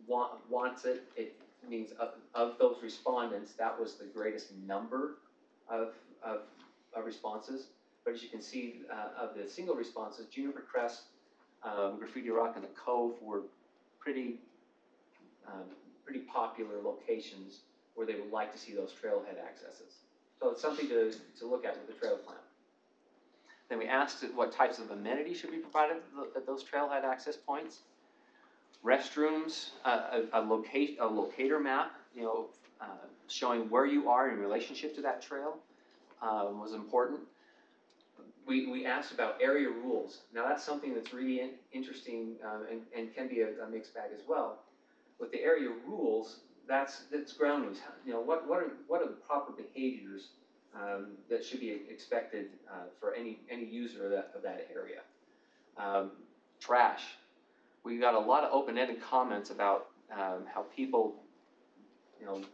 wants it. It means of those respondents, that was the greatest number of responses. But as you can see, of the single responses, Juniper Crest, Graffiti Rock, and the Cove were pretty popular locations where they would like to see those trailhead accesses. So it's something to look at with the trail plan. Then we asked what types of amenities should be provided at those trailhead access points. Restrooms, a locator map, showing where you are in relationship to that trail was important. We asked about area rules. Now that's something that's really interesting and can be a mixed bag as well. With the area rules, that's ground rules. What are the proper behaviors that should be expected for any user of that area? Trash. We got a lot of open-ended comments about how people,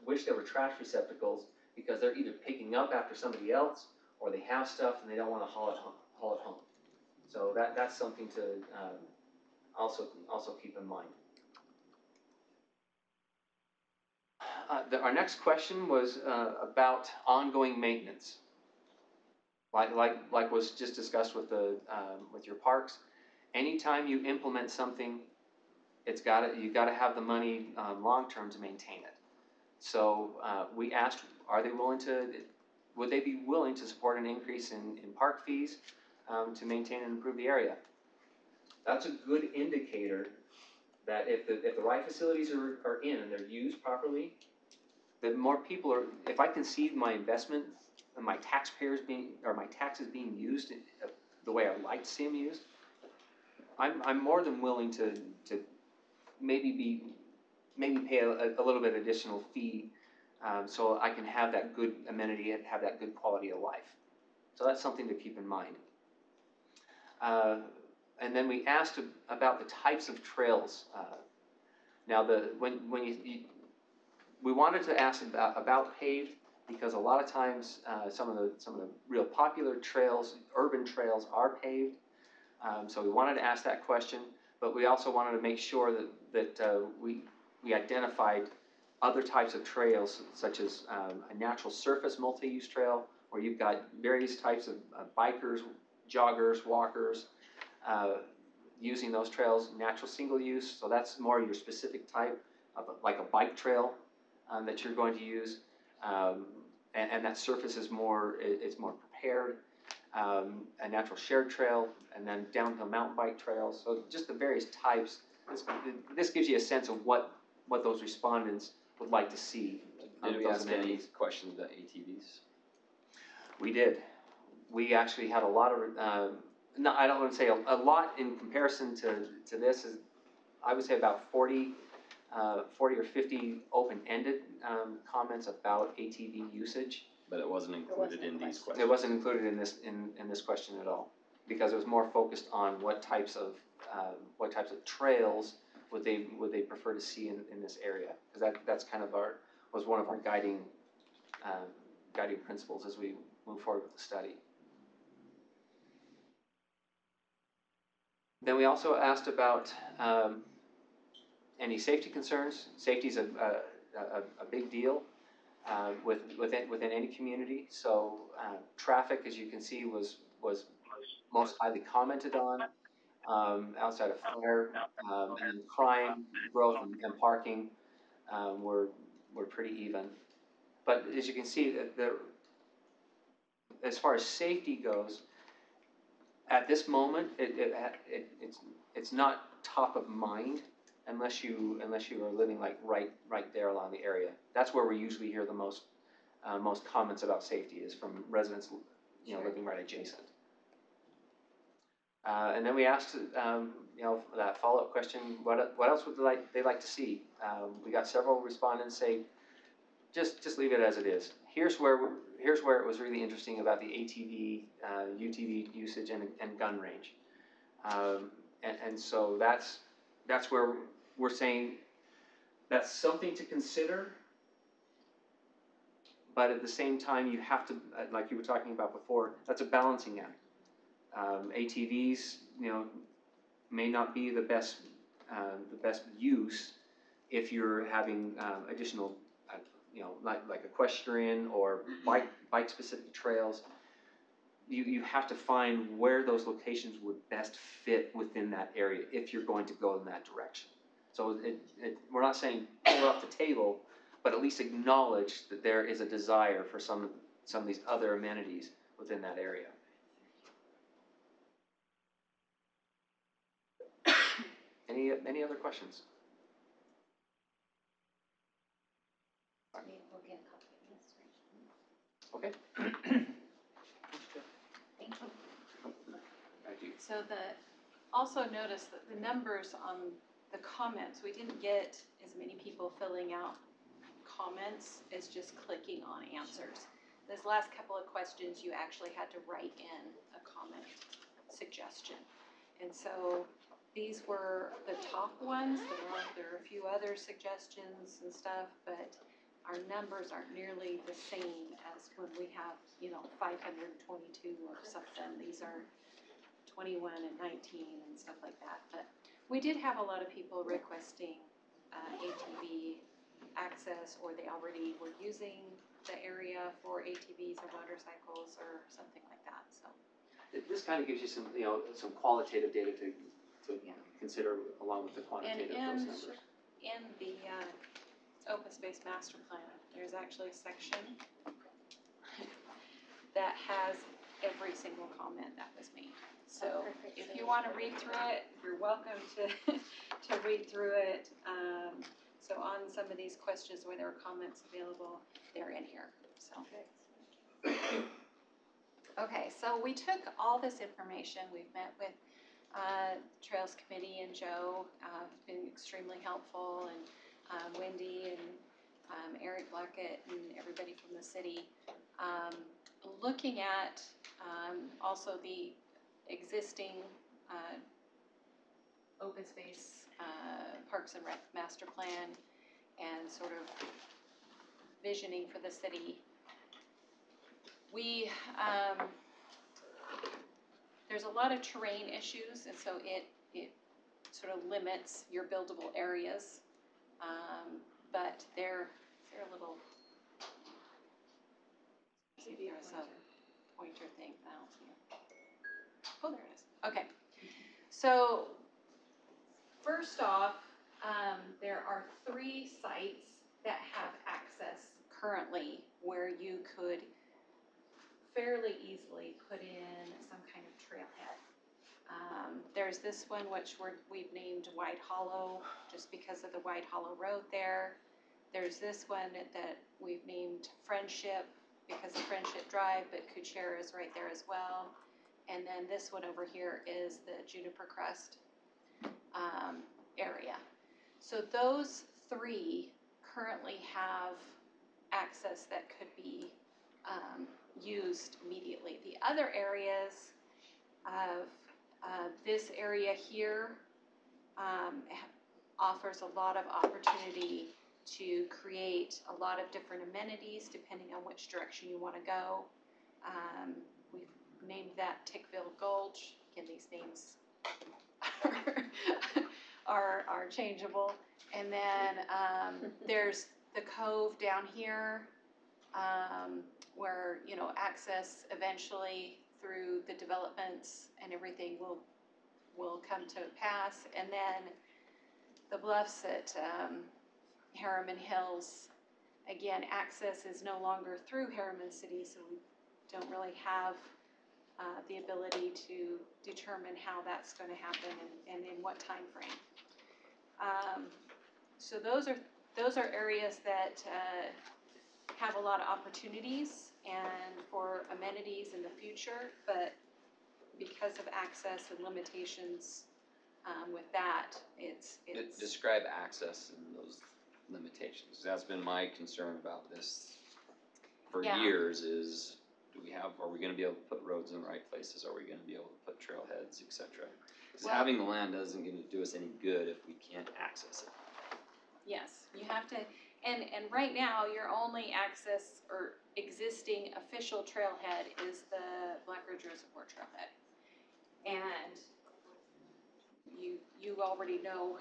wish there were trash receptacles because they're either picking up after somebody else or they have stuff and they don't want to haul it home. So that's something to also keep in mind. Our next question was about ongoing maintenance. Like was just discussed with your parks. Anytime you implement something, you got to have the money long term to maintain it. So we asked, would they be willing to support an increase in park fees to maintain and improve the area? That's a good indicator that if the right facilities are in and they're used properly, that more people are. If I can see my investment and my taxes being used the way I like to see them used, I'm more than willing to maybe pay a little bit additional fee so I can have that good amenity and have that good quality of life. So that's something to keep in mind. And then we asked about the types of trails. Now, we wanted to ask about paved because a lot of times some of the real popular trails, urban trails, are paved. So we wanted to ask that question, but we also wanted to make sure that we identified other types of trails, such as a natural surface multi-use trail, where you've got various types of bikers, joggers, walkers, using those trails, natural single use, so that's more your specific type of, like a bike trail that you're going to use. And that surface is more, it's more prepared. A natural shared trail, and then downhill mountain bike trails. So just the various types. This gives you a sense of what those respondents would like to see. Did we ask any questions about ATVs? We did. We actually had a lot of, no, I don't want to say a lot in comparison to this. Is I would say about 40 or 50 open-ended comments about ATV usage. But it wasn't included in these questions. It wasn't included in this question at all, because it was more focused on what types of trails would they prefer to see in this area, because that's kind of was one of our guiding principles as we move forward with the study. Then we also asked about any safety concerns. Safety is a big deal within any community. So traffic, as you can see, was most highly commented on. Outside of fire, and crime, growth, and parking were pretty even. But as you can see, as far as safety goes, at this moment, it's not top of mind unless you are living like right there along the area. That's where we usually hear the most comments about safety is from residents, living right adjacent. And then we asked, that follow-up question: what else would they like to see? We got several respondents say, just leave it as it is. Here's where it was really interesting about the ATV, UTV usage and gun range. And so that's where we're saying that's something to consider, but at the same time you have to, like you were talking about before, that's a balancing act. ATVs, may not be the best use if you're having additional, like equestrian or bike specific trails. You have to find where those locations would best fit within that area if you're going to go in that direction. So we're not saying pull it off the table, but at least acknowledge that there is a desire for some of these other amenities within that area. Any other questions? We'll get a copy of this. Okay. Thank you. Thank you. So also notice that the numbers on the comments, we didn't get as many people filling out comments as just clicking on answers. Those last couple of questions, you actually had to write in a comment suggestion. And so these were the top ones. There are a few other suggestions and stuff, but our numbers aren't nearly the same as when we have, 522 or something. These are 21 and 19 and stuff like that. But we did have a lot of people requesting ATV access, or they already were using the area for ATVs or motorcycles or something like that. So this kind of gives you some, some qualitative data to consider along with the quantitative those numbers. In the open space master plan, there's actually a section that has every single comment that was made. So if you want to read through it, you're welcome to read through it. So on some of these questions where there are comments available, they're in here. So. Okay, so we took all this information. We've met with Trails Committee and Joe, has been extremely helpful, and Wendy and Eric Blackett and everybody from the city. Looking at also the existing open space Parks and Rec master plan and sort of visioning for the city. We there's a lot of terrain issues, and so it sort of limits your buildable areas. But they're a little. See if there's a pointer thing. I don't see it. Oh, there it is. Okay. So first off, there are 3 sites that have access currently where you could fairly easily put in some kind of trailhead. There's this one which we've named White Hollow, just because of the White Hollow Road there. There's this one that we've named Friendship, because of Friendship Drive, but Kuchera is right there as well. And then this one over here is the Juniper Crest area. So those 3 currently have access that could be used immediately. The other areas of this area here offers a lot of opportunity to create a lot of different amenities depending on which direction you want to go. We've named that Tickville Gulch. Again, these names are changeable. And then there's the cove down here where, you know, access eventually through the developments and everything will come to pass. And then the bluffs at Herriman Hills, again, access is no longer through Herriman City, so we don't really have the ability to determine how that's going to happen and in what time frame. So those are areas that have a lot of opportunities and for amenities in the future, but because of access and limitations with that, it's Describe access and those limitations. That's been my concern about this for Yeah. years is, are we gonna be able to put roads in the right places? Are we gonna be able to put trailheads, et cetera? Because Well- having the land doesn't gonna do us any good if we can't access it. Yes, you have to, and right now, your only access or existing official trailhead is the Black Ridge Reservoir Trailhead. And you already know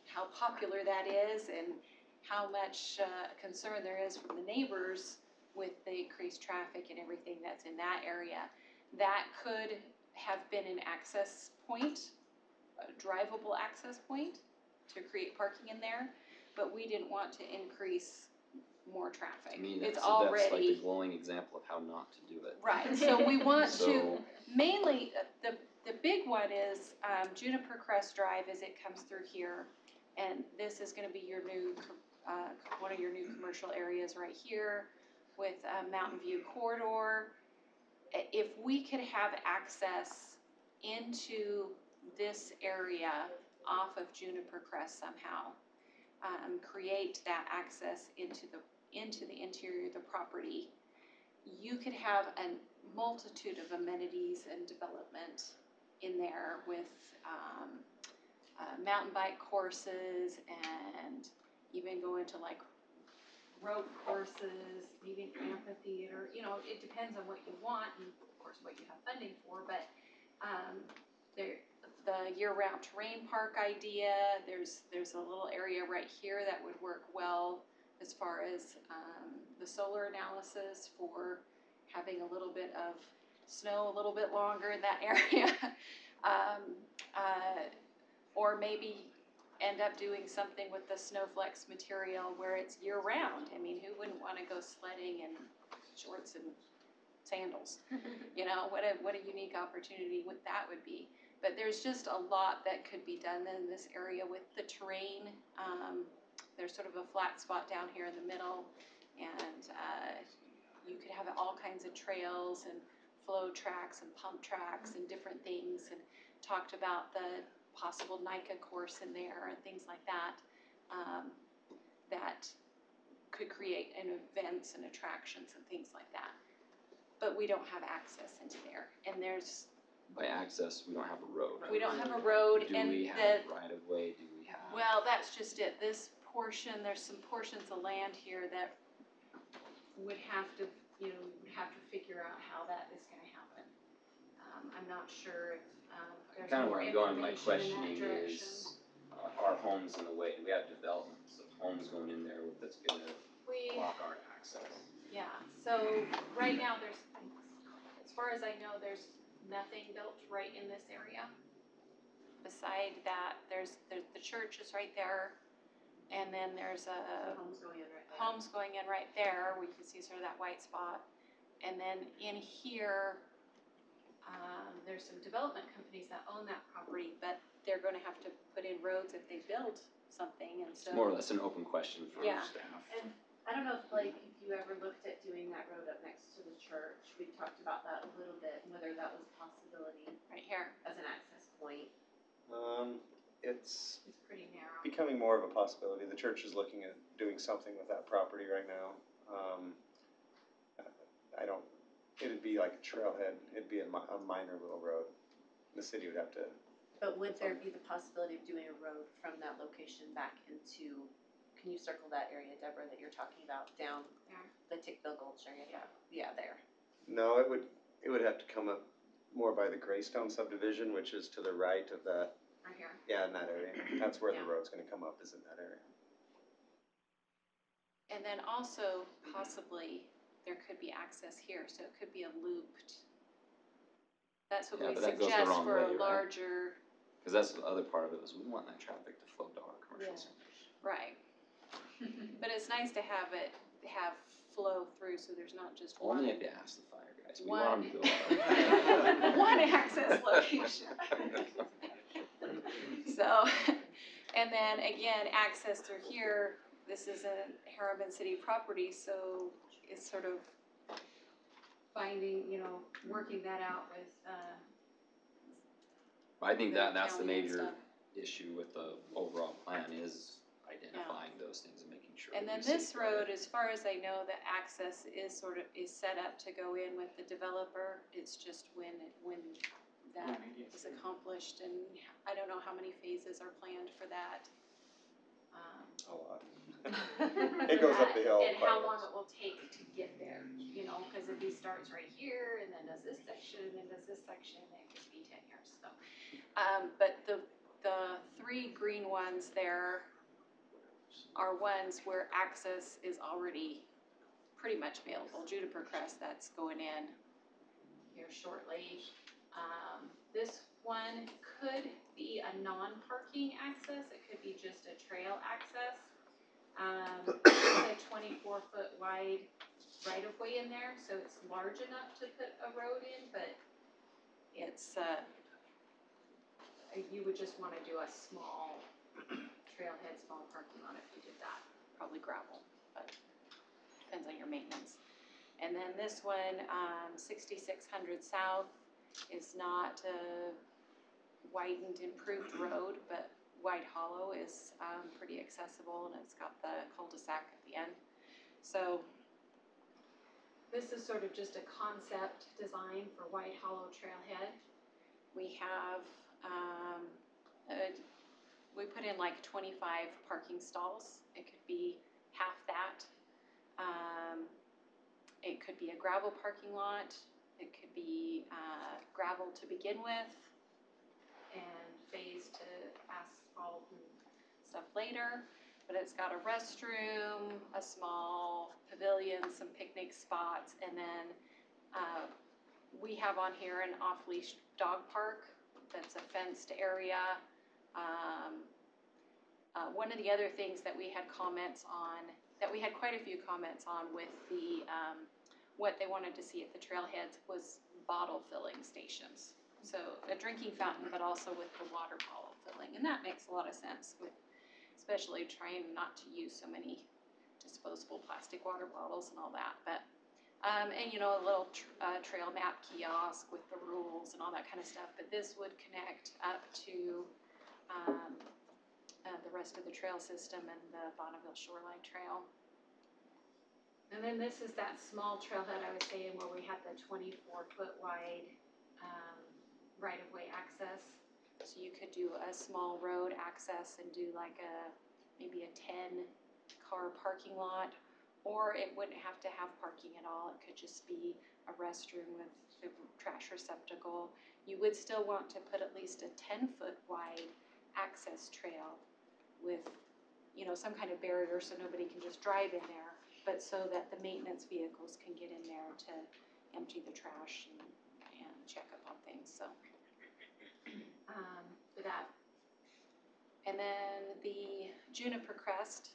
how popular that is and how much concern there is from the neighbors with the increased traffic and everything that's in that area. That could have been an access point, a drivable access point to create parking in there, but we didn't want to increase more traffic. To me, It's that's already like the glowing example of how not to do it. right. So we want to So- mainly the big one is Juniper Crest Drive as it comes through here, and this is going to be your new one of your new commercial areas right here with Mountain View Corridor. If we could have access into this area off of Juniper Crest somehow, create that access into the interior of the property, you could have a multitude of amenities and development in there with mountain bike courses and even go into like rope courses, maybe an amphitheater. You know, it depends on what you want and of course what you have funding for, but the year-round terrain park idea, there's a little area right here that would work well as far as the solar analysis for having a little bit of snow a little bit longer in that area. Or maybe end up doing something with the Snowflex material where it's year-round. I mean, who wouldn't want to go sledding in shorts and sandals? You know, what a unique opportunity that would be. But there's just a lot that could be done in this area with the terrain. There's sort of a flat spot down here in the middle, and you could have all kinds of trails and flow tracks and pump tracks and different things, and talked about the possible NICA course in there and things like that, that could create events and attractions and things like that. But we don't have access into there, and By access, we don't have a road. we don't have a road, Do and we have right of way? Do we have? well, that's just it. This portion, there's some portions of land here that would have to, figure out how that is going to happen. I'm not sure if there's Kind of more where I'm going with my information in that questioning direction. is, are homes in the way? Do we have developments of homes going in there that's going to block our access? Yeah, so right now as far as I know, there's nothing built right in this area. beside that, there's the church is right there, and then there's a Homes going in right there. homes going in right there, we can see sort of that white spot. And then in here, there's some development companies that own that property, but they're gonna have to put in roads if they build something, and so. It's more or less an open question for Yeah. staff. And I don't know if like, if you ever looked at doing that road up next to the church, we talked about that a little bit, and whether that was a possibility Right here, as an access point. It's it's pretty narrow. becoming more of a possibility. The church is looking at doing something with that property right now. It'd be like a trailhead, it'd be a minor little road. The city would have to, But would there be the possibility of doing a road from that location back into, can you circle that area, Deborah, that you're talking about, down There. the Tickville Gulch area? Yeah, there. no, it would have to come up more by the Greystone subdivision, which is to the right of that, Right here. yeah, in that area. That's where the Yeah. road's gonna come up, is in that area. And then also possibly there could be access here, so it could be a looped. That's what Yeah, we but that goes the suggest wrong for way, a right? larger, Cause that's the other part of it, was we want that traffic to flow to our commercial Yeah. centers. right. But it's nice to have it, have flow through, so there's not just one. Only if you ask the fire guys, we One. want them to go out. One access location. So, and then again, access through here, this is a Herriman City property, so it's sort of finding, working that out with, I think the that's the county and major stuff. issue with the overall plan is identifying those things and making sure. And that then we this safeguard road, it. as far as I know, the access is set up to go in with the developer. It's just when that is accomplished, and I don't know how many phases are planned for that. A lot. It goes up the hill And quite how a long ways. it will take to get there, cause if he starts right here and then does this section and then does this section, it could be 10 years, so. But the three green ones there are ones where access is already pretty much available. Juniper Crest, that's going in here shortly. This one could be a non-parking access, it could be just a trail access. It's a 24-foot wide right-of-way in there, so it's large enough to put a road in, but it's, you would just wanna do a small trailhead, small parking lot if you did that, probably gravel, but depends on your maintenance. And then this one, 6600 South is not a widened, improved road, but White Hollow is pretty accessible, and it's got the cul-de-sac at the end. So this is sort of just a concept design for White Hollow Trailhead. We have, we put in like 25 parking stalls. It could be half that. It could be a gravel parking lot. It could be gravel to begin with and phase to asphalt and stuff later. But it's got a restroom, a small pavilion, some picnic spots, and then we have on here an off-leash dog park that's a fenced area. One of the other things that we had comments on, that we had quite a few comments on with the, what they wanted to see at the trailheads was bottle filling stations. So a drinking fountain, but also with the water bottle filling, and that makes a lot of sense with, especially trying not to use so many disposable plastic water bottles and all that, but, and a little trail map kiosk with the rules and all that kind of stuff, but this would connect up to, the rest of the trail system and the Bonneville Shoreline Trail. And then this is that small trailhead I was saying where we had the 24-foot wide right-of-way access. So you could do a small road access and do like maybe a 10-car parking lot, or it wouldn't have to have parking at all. It could just be a restroom with a trash receptacle. You would still want to put at least a 10-foot wide access trail with, some kind of barrier so nobody can just drive in there, but so that the maintenance vehicles can get in there to empty the trash and check up on things, so. for that. And then the Juniper Crest,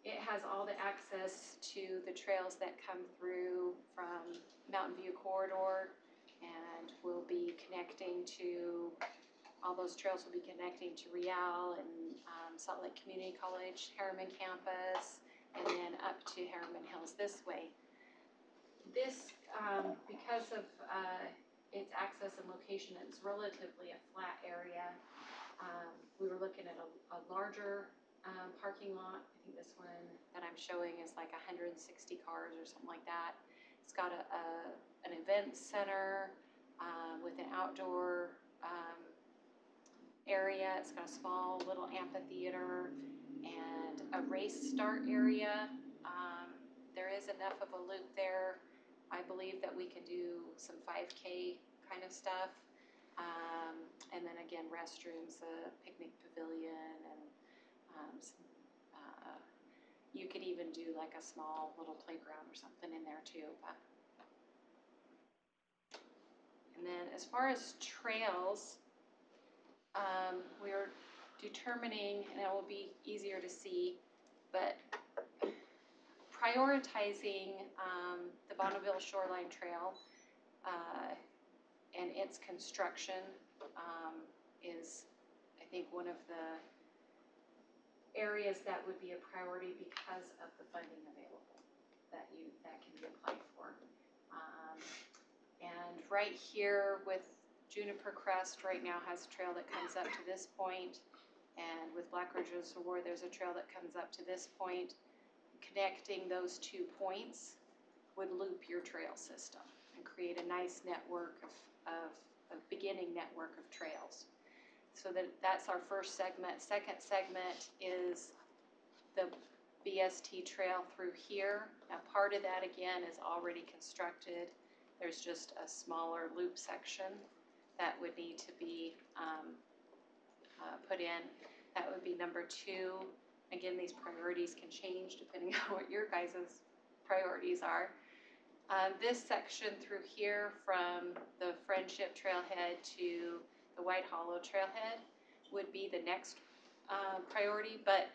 it has all the access to the trails that come through from Mountain View Corridor, and will be connecting to, all those trails will be connecting to Real and Salt Lake Community College, Herriman campus, and then up to Herriman Hills this way. This, because of its access and location, it's relatively a flat area. We were looking at a larger parking lot. I think this one that I'm showing is like 160 cars or something like that. It's got an event center with an outdoor area. It's got a small little amphitheater and a race start area. There is enough of a loop there. I believe that we can do some 5K kind of stuff. And then again, restrooms, a picnic pavilion, and you could even do like a small little playground or something in there too. And then as far as trails, we were determining, and it will be easier to see, but prioritizing the Bonneville Shoreline Trail and its construction is, I think, one of the areas that would be a priority because of the funding available that can be applied for. And right here with Juniper Crest right now has a trail that comes up to this point, and with Black Ridge Reservoir there's a trail that comes up to this point. Connecting those 2 points would loop your trail system and create a nice network of beginning network of trails. So that's our first segment. Second segment is the BST trail through here. Now part of that again is already constructed. There's just a smaller loop section that would need to be put in. That would be number 2. Again, these priorities can change depending on what your guys' priorities are. This section through here from the Friendship Trailhead to the White Hollow Trailhead would be the next priority, but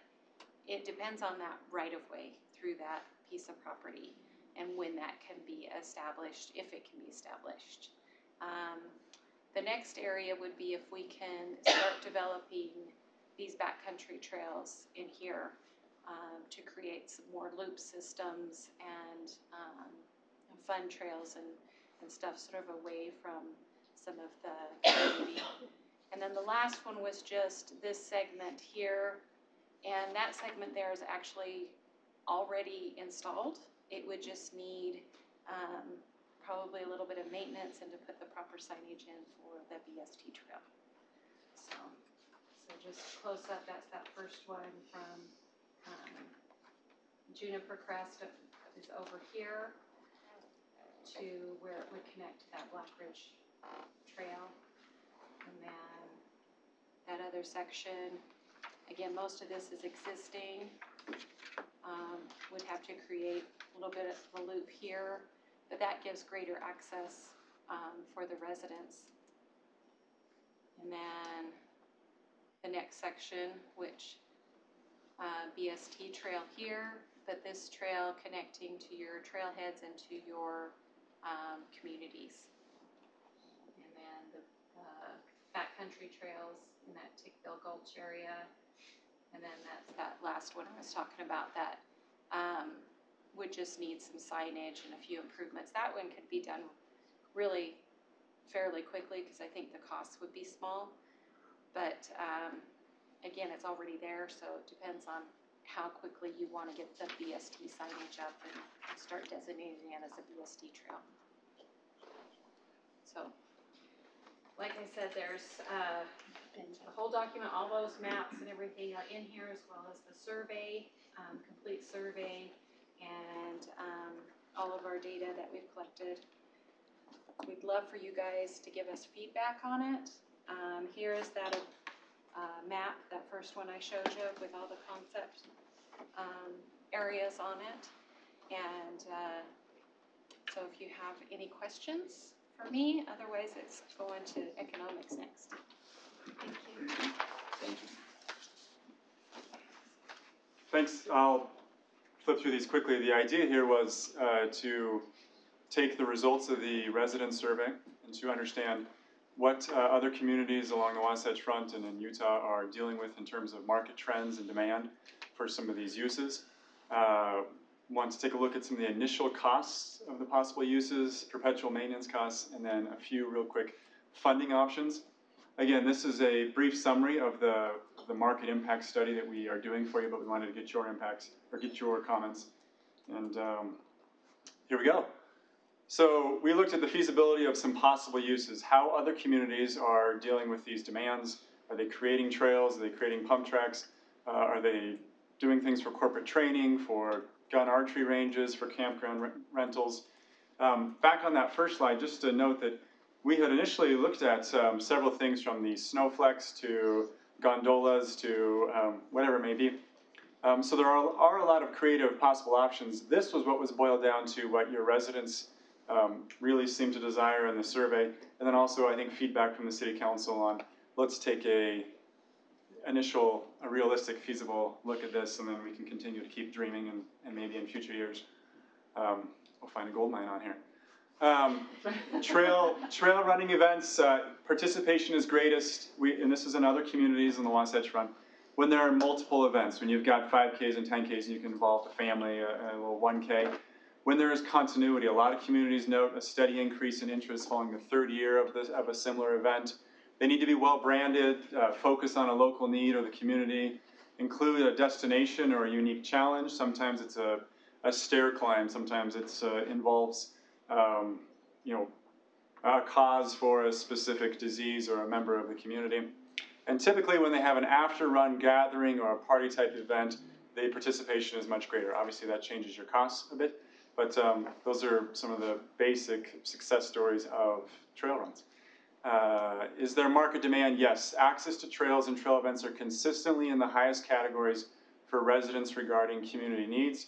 it depends on that right-of-way through that piece of property and when that can be established, if it can be established. The next area would be if we can start developing these backcountry trails in here to create some more loop systems and fun trails and stuff sort of away from some of the community. And then the last one was just this segment here, and that segment there is actually already installed. It would just need probably a little bit of maintenance and to put the proper signage in for the BST trail. So just close up, that's that first one from Juniper Crest is over here to where it would connect to that Black Ridge Trail. And then that other section, again, most of this is existing. Would have to create a little bit of a loop here, but that gives greater access for the residents. And then the next section, which BST trail here, but this trail connecting to your trailheads and to your communities. And then the backcountry trails in that Tickville Gulch area. And then that's that last one I was talking about that would just need some signage and a few improvements. That one could be done really fairly quickly because I think the costs would be small. But again, it's already there, so it depends on how quickly you want to get the BST signage up and start designating it as a BST trail. So, like I said, there's the whole document, all those maps and everything are in here, as well as the survey, complete survey, and all of our data that we've collected. We'd love for you guys to give us feedback on it. Here is that map, that first one I showed you with all the concept areas on it. And so if you have any questions for me, otherwise it's going to economics next. Thank you. Thank you. Thanks. I'll flip through these quickly. The idea here was to take the results of the resident survey and to understand what other communities along the Wasatch Front and in Utah are dealing with in terms of market trends and demand for some of these uses. Want to take a look at some of the initial costs of the possible uses, perpetual maintenance costs, and then a few real quick funding options. Again, this is a brief summary of the market impact study that we are doing for you, but we wanted to get your impacts, or get your comments. And here we go. So we looked at the feasibility of some possible uses, how other communities are dealing with these demands. Are they creating trails? Are they creating pump tracks? Are they doing things for corporate training, for gun archery ranges, for campground rentals? Back on that first slide, just to note that we had initially looked at several things, from the snowflex to gondolas to whatever it may be. So there are a lot of creative possible options. This was what was boiled down to what your residents really seem to desire in the survey. And then also, I think, feedback from the City Council on, let's take a realistic, feasible look at this, and then we can continue to keep dreaming, and maybe in future years we'll find a gold mine on here. Trail running events, participation is greatest, and this is in other communities in the Wasatch Front, when there are multiple events, when you've got 5Ks and 10Ks and you can involve the family, a little 1K. When there is continuity, a lot of communities note a steady increase in interest following the third year of a similar event. They need to be well branded, focus on a local need or the community, include a destination or a unique challenge. Sometimes it's a stair climb, sometimes it involves a cause for a specific disease or a member of the community. And typically when they have an after-run gathering or a party type event, the participation is much greater. Obviously that changes your costs a bit, but those are some of the basic success stories of trail runs. Is there market demand? Yes. Access to trails and trail events are consistently in the highest categories for residents regarding community needs.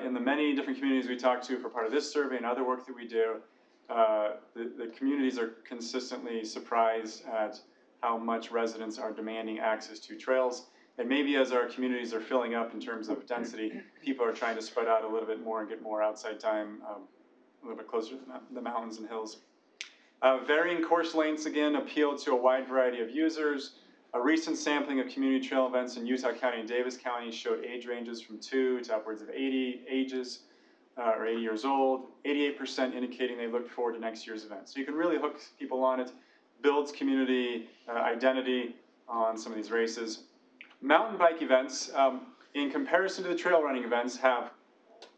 In the many different communities we talk to for part of this survey and other work that we do, the communities are consistently surprised at how much residents are demanding access to trails. And maybe as our communities are filling up in terms of density, people are trying to spread out a little bit more and get more outside time, a little bit closer to the mountains and hills. Varying course lengths, again, appeal to a wide variety of users. A recent sampling of community trail events in Utah County and Davis County showed age ranges from 2 to upwards of 80 ages, or 80 years old, 88% indicating they look forward to next year's event. So you can really hook people on it, builds community identity on some of these races. Mountain bike events, in comparison to the trail running events, have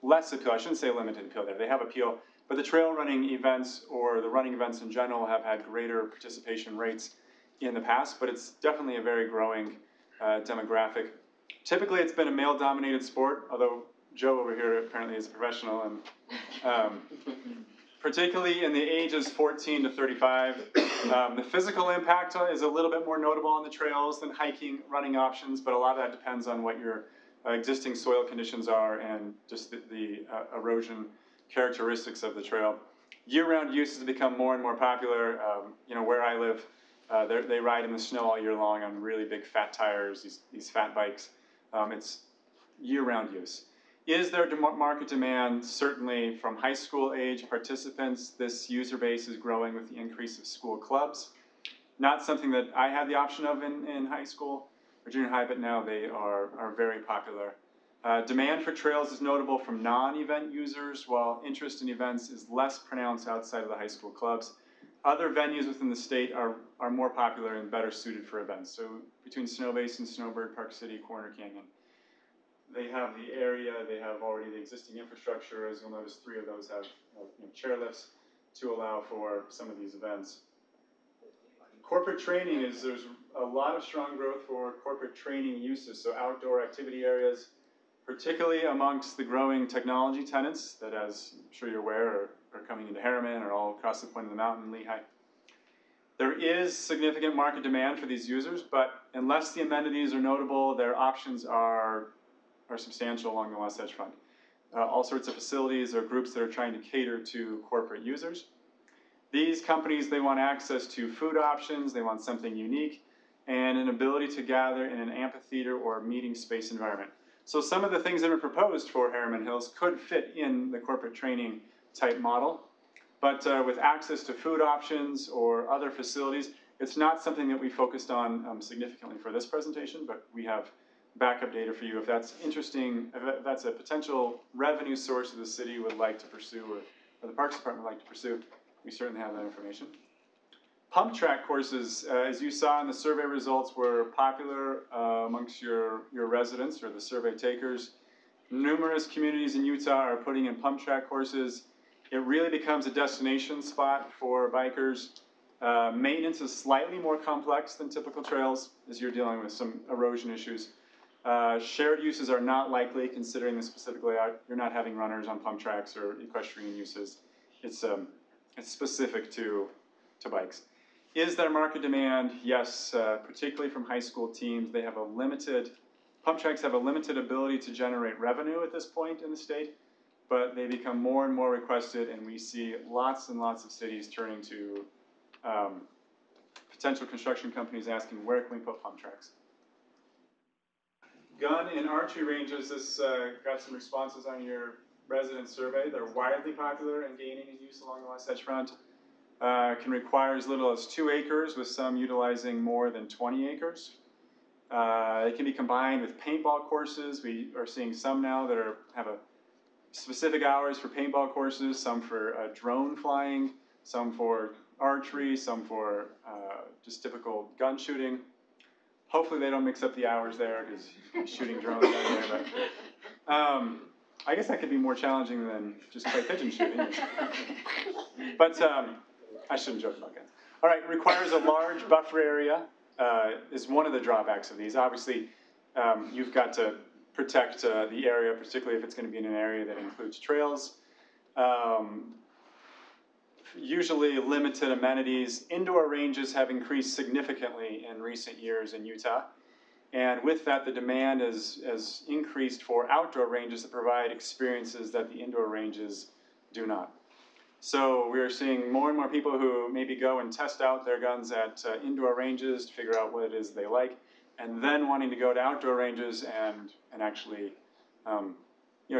less appeal. I shouldn't say limited appeal there. They have appeal, but the trail running events or the running events in general have had greater participation rates in the past, but it's definitely a very growing demographic. Typically, it's been a male-dominated sport, although Joe over here apparently is a professional, and particularly in the ages 14 to 35. The physical impact is a little bit more notable on the trails than hiking, running options, but a lot of that depends on what your existing soil conditions are and just the erosion characteristics of the trail. Year-round use has become more and more popular. Where I live, they ride in the snow all year long on really big fat tires, these fat bikes. It's year-round use. Is there market demand? Certainly from high school age participants, this user base is growing with the increase of school clubs. Not something that I had the option of in high school or junior high, but now they are very popular. Demand for trails is notable from non-event users, while interest in events is less pronounced outside of the high school clubs. Other venues within the state are more popular and better suited for events. So between Snow Basin, Snowbird, Park City, Corner Canyon, they have the area, they have already the existing infrastructure. As you'll notice, 3 of those have chairlifts to allow for some of these events. Corporate training there's a lot of strong growth for corporate training uses, so outdoor activity areas, particularly amongst the growing technology tenants that, as I'm sure you're aware, are coming into Herriman or all across the point of the mountain, Lehigh. There is significant market demand for these users, but unless the amenities are notable, their options are substantial along the Wasatch Front. All sorts of facilities or groups that are trying to cater to corporate users. These companies, they want access to food options, they want something unique, and an ability to gather in an amphitheater or meeting space environment. So some of the things that are proposed for Herriman Hills could fit in the corporate training type model, but with access to food options or other facilities, it's not something that we focused on significantly for this presentation, but we have backup data for you if that's interesting, if that's a potential revenue source that the city would like to pursue or the Parks Department would like to pursue. We certainly have that information. Pump track courses, as you saw in the survey results, were popular amongst your residents or the survey takers. Numerous communities in Utah are putting in pump track courses. It really becomes a destination spot for bikers. Maintenance is slightly more complex than typical trails as you're dealing with some erosion issues. Shared uses are not likely considering the specific layout. You're not having runners on pump tracks or equestrian uses. It's specific to bikes. Is there market demand? Yes, particularly from high school teams. They have pump tracks have a limited ability to generate revenue at this point in the state, but they become more and more requested, and we see lots and lots of cities turning to potential construction companies asking, where can we put pump tracks? Gun and archery ranges, this got some responses on your resident survey. They're widely popular and gaining in use along the Wasatch Front. Can require as little as 2 acres, with some utilizing more than 20 acres. It can be combined with paintball courses. We are seeing some now that have specific hours for paintball courses, some for drone flying, some for archery, some for just typical gun shooting. Hopefully they don't mix up the hours there, because shooting drones out there. But, I guess that could be more challenging than just clay pigeon shooting. But I shouldn't joke about guns. All right, requires a large buffer area is one of the drawbacks of these. Obviously, you've got to protect the area, particularly if it's going to be in an area that includes trails. Usually limited amenities. Indoor ranges have increased significantly in recent years in Utah. And with that, the demand has increased for outdoor ranges that provide experiences that the indoor ranges do not. So we are seeing more and more people who maybe go and test out their guns at indoor ranges to figure out what it is they like, and then wanting to go to outdoor ranges and actually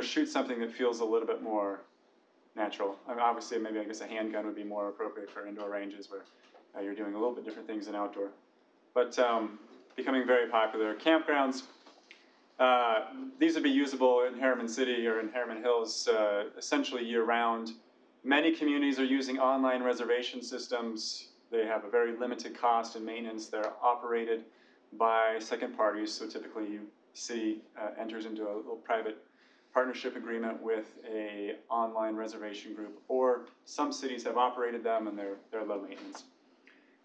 shoot something that feels a little bit more natural. I mean, obviously, maybe I guess a handgun would be more appropriate for indoor ranges where you're doing a little bit different things than outdoor. But becoming very popular. Campgrounds, these would be usable in Herriman City or in Herriman Hills essentially year-round. Many communities are using online reservation systems. They have a very limited cost and maintenance. They're operated by second parties, so typically city enters into a little private partnership agreement with a online reservation group, or some cities have operated them and they're low maintenance.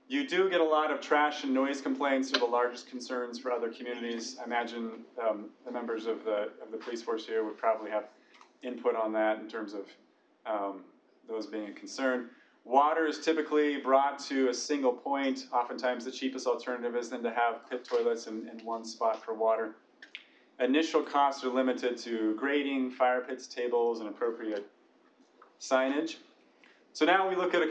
You do get a lot of trash and noise complaints are the largest concerns for other communities. I imagine the members of the police force here would probably have input on that in terms of those being a concern. Water is typically brought to a single point. Oftentimes the cheapest alternative is then to have pit toilets in one spot for water. Initial costs are limited to grading, fire pits, tables, and appropriate signage. So now we look at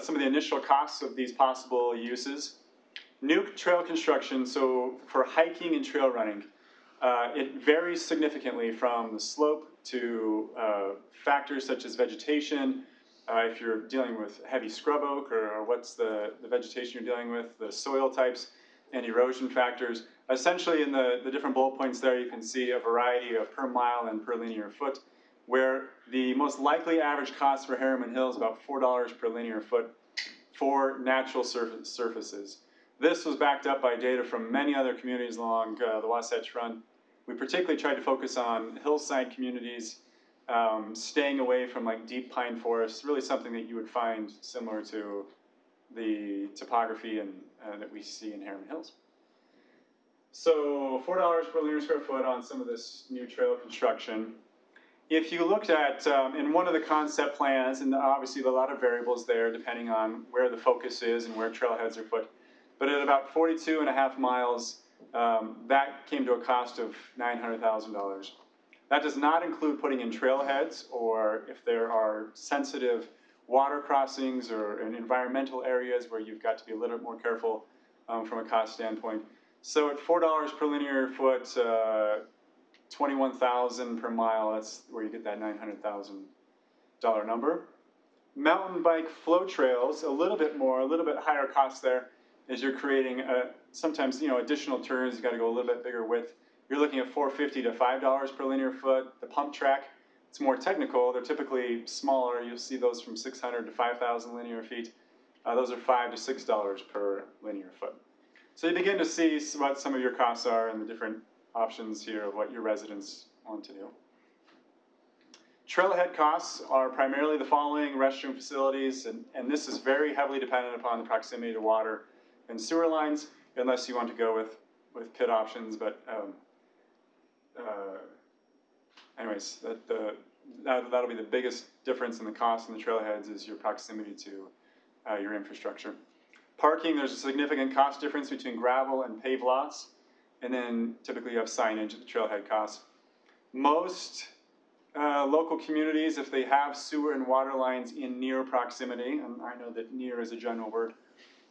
some of the initial costs of these possible uses. New trail construction, so for hiking and trail running, it varies significantly from the slope to factors such as vegetation. If you're dealing with heavy scrub oak or what's the vegetation you're dealing with, the soil types and erosion factors. Essentially in the different bullet points there you can see a variety of per mile and per linear foot, where the most likely average cost for Herriman Hills is about $4 per linear foot for natural surfaces. This was backed up by data from many other communities along the Wasatch Front. We particularly tried to focus on hillside communities, staying away from like deep pine forests, really something that you would find similar to the topography that we see in Herriman Hills. So $4 per linear square foot on some of this new trail construction. If you looked at, in one of the concept plans, and obviously a lot of variables there depending on where the focus is and where trailheads are put, but at about 42.5 miles, that came to a cost of $900,000. That does not include putting in trailheads or if there are sensitive water crossings or in environmental areas where you've got to be a little bit more careful from a cost standpoint. So at $4 per linear foot, 21,000 per mile, that's where you get that $900,000 number. Mountain bike flow trails, a little bit higher cost there, as you're creating sometimes additional turns. You got to go a little bit bigger width. You're looking at $4.50 to $5 per linear foot. The pump track, it's more technical. They're typically smaller. You'll see those from 600 to 5,000 linear feet. Those are $5 to $6 per linear foot. So you begin to see what some of your costs are and the different options here of what your residents want to do. Trailhead costs are primarily the following: restroom facilities, and this is very heavily dependent upon the proximity to water and sewer lines, unless you want to go with pit options, but anyways, that'll be the biggest difference in the cost in the trailheads is your proximity to your infrastructure. Parking, there's a significant cost difference between gravel and paved lots, and then typically you have signage at the trailhead cost. Most local communities, if they have sewer and water lines in near proximity, and I know that near is a general word,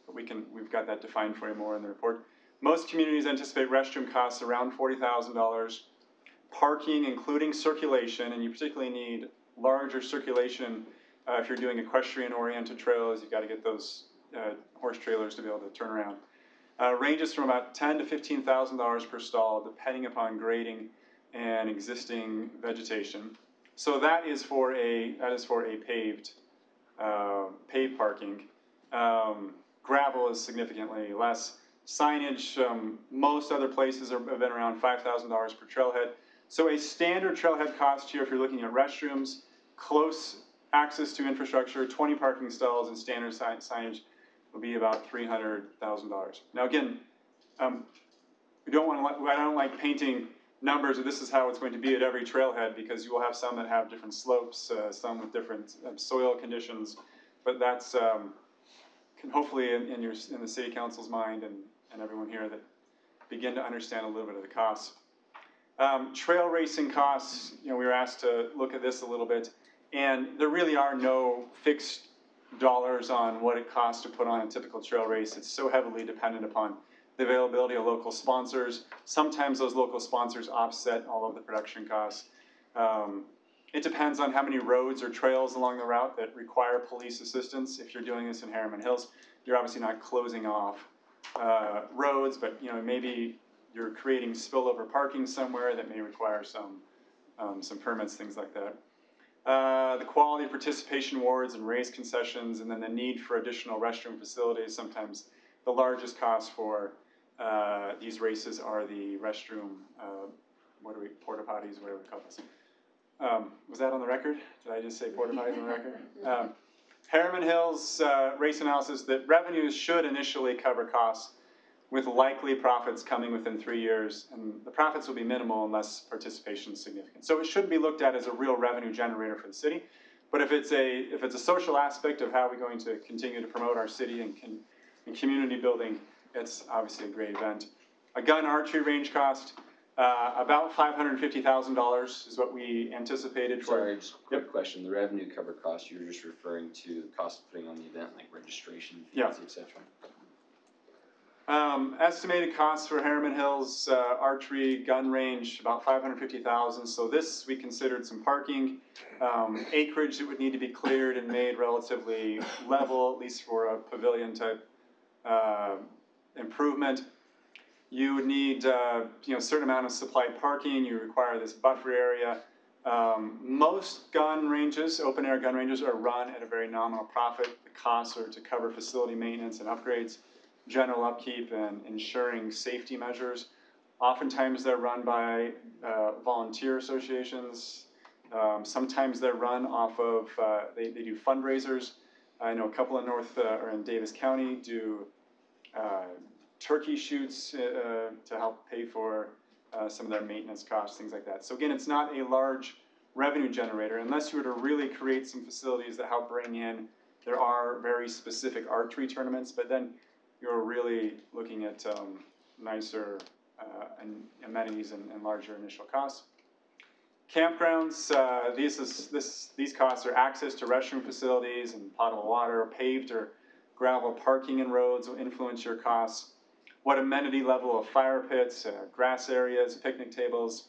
but we've got that defined for you more in the report. Most communities anticipate restroom costs around $40,000. Parking, including circulation, and you particularly need larger circulation if you're doing equestrian-oriented trails. You've got to get those horse trailers to be able to turn around. Ranges from about $10,000 to $15,000 per stall, depending upon grading and existing vegetation. So that is for a paved parking. Gravel is significantly less. Signage, most other places have been around $5,000 per trailhead. So a standard trailhead cost here, if you're looking at restrooms, close access to infrastructure, 20 parking stalls, and standard signage, will be about $300,000. Now again, I don't like painting numbers of this is how it's going to be at every trailhead, because you will have some that have different slopes, some with different soil conditions, but that's can hopefully in the city council's mind and everyone here that begin to understand a little bit of the costs. Trail racing costs, we were asked to look at this a little bit, and there really are no fixed dollars on what it costs to put on a typical trail race. It's so heavily dependent upon the availability of local sponsors. Sometimes those local sponsors offset all of the production costs. It depends on how many roads or trails along the route that require police assistance. If you're doing this in Herriman Hills, you're obviously not closing off roads, but maybe you're creating spillover parking somewhere that may require some permits, things like that. The quality of participation awards and race concessions, and then the need for additional restroom facilities. Sometimes the largest cost for these races are the restroom, porta potties, whatever we call this. Was that on the record? Did I just say porta potties on the record? Herriman Hills race analysis that revenues should initially cover costs, with likely profits coming within 3 years, and the profits will be minimal unless participation is significant. So it shouldn't be looked at as a real revenue generator for the city, but if it's a social aspect of how we're going to continue to promote our city and community building, it's obviously a great event. A gun archery range cost, about $550,000 is what we anticipated for. Sorry, just a quick question. The revenue cover cost, you're just referring to the cost of putting on the event, like registration fees, etc. Estimated costs for Herriman Hills archery gun range, about $550,000. So this, we considered some parking, acreage that would need to be cleared and made relatively level, at least for a pavilion type improvement. You would need a certain amount of supplied parking. You require this buffer area. Most gun ranges, open air gun ranges, are run at a very nominal profit. The costs are to cover facility maintenance and upgrades, general upkeep, and ensuring safety measures. Oftentimes they're run by volunteer associations. Sometimes they're run off of, they do fundraisers. I know a couple in in Davis County do turkey shoots to help pay for some of their maintenance costs, things like that. So again, it's not a large revenue generator unless you were to really create some facilities that help bring in. There are very specific archery tournaments, but then you're really looking at nicer amenities and larger initial costs. Campgrounds, these costs are access to restroom facilities and potable water, paved or gravel parking and roads will influence your costs. What amenity level of fire pits, grass areas, picnic tables,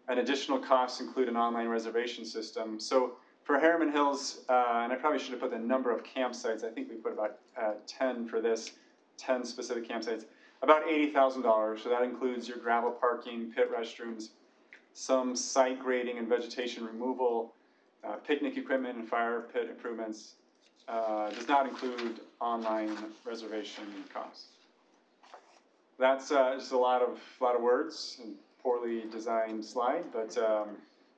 and additional costs include an online reservation system. So for Herriman Hills, and I probably should have put the number of campsites, I think we put about 10 for this, 10 specific campsites, about $80,000. So that includes your gravel parking, pit restrooms, some site grading and vegetation removal, picnic equipment and fire pit improvements. Does not include online reservation costs. That's just a lot of words and poorly designed slide, but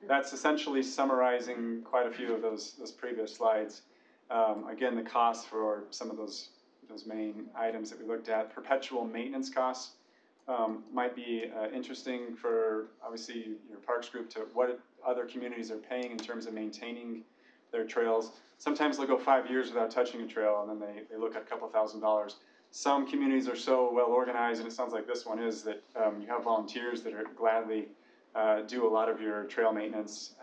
that's essentially summarizing quite a few of those previous slides. Again, the costs for some of those main items that we looked at. Perpetual maintenance costs might be interesting for, obviously, your parks group to what other communities are paying in terms of maintaining their trails. Sometimes they'll go 5 years without touching a trail, and then they look at a couple $1,000s. Some communities are so well organized, and it sounds like this one is, that you have volunteers that are gladly do a lot of your trail maintenance,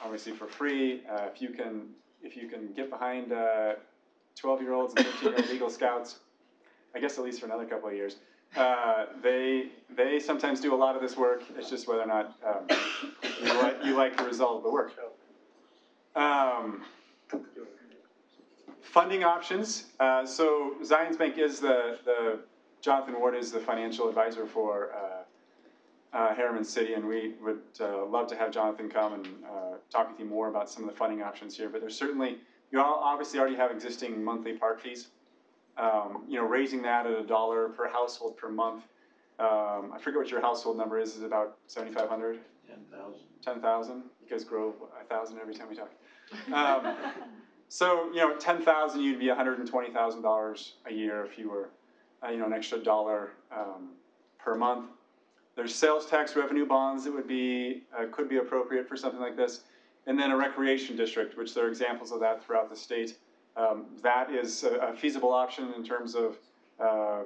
obviously for free. If you can get behind 12-year-olds and 15-year-old Eagle Scouts, I guess at least for another couple of years, they sometimes do a lot of this work. It's just whether or not you like the result of the work. Funding options. So Zions Bank is Jonathan Ward is the financial advisor for Herriman City, and we would love to have Jonathan come and talk with you more about some of the funding options here. But there's certainly, you all obviously already have existing monthly park fees. Raising that at $1 per household per month. I forget what your household number is about 7,500? 10,000. 10,000? You guys grow 1,000 every time we talk. So, at 10,000, you'd be $120,000 a year if you were, an extra $1 per month. There's sales tax revenue bonds that could be appropriate for something like this. And then a recreation district, which there are examples of that throughout the state. That is a feasible option in terms of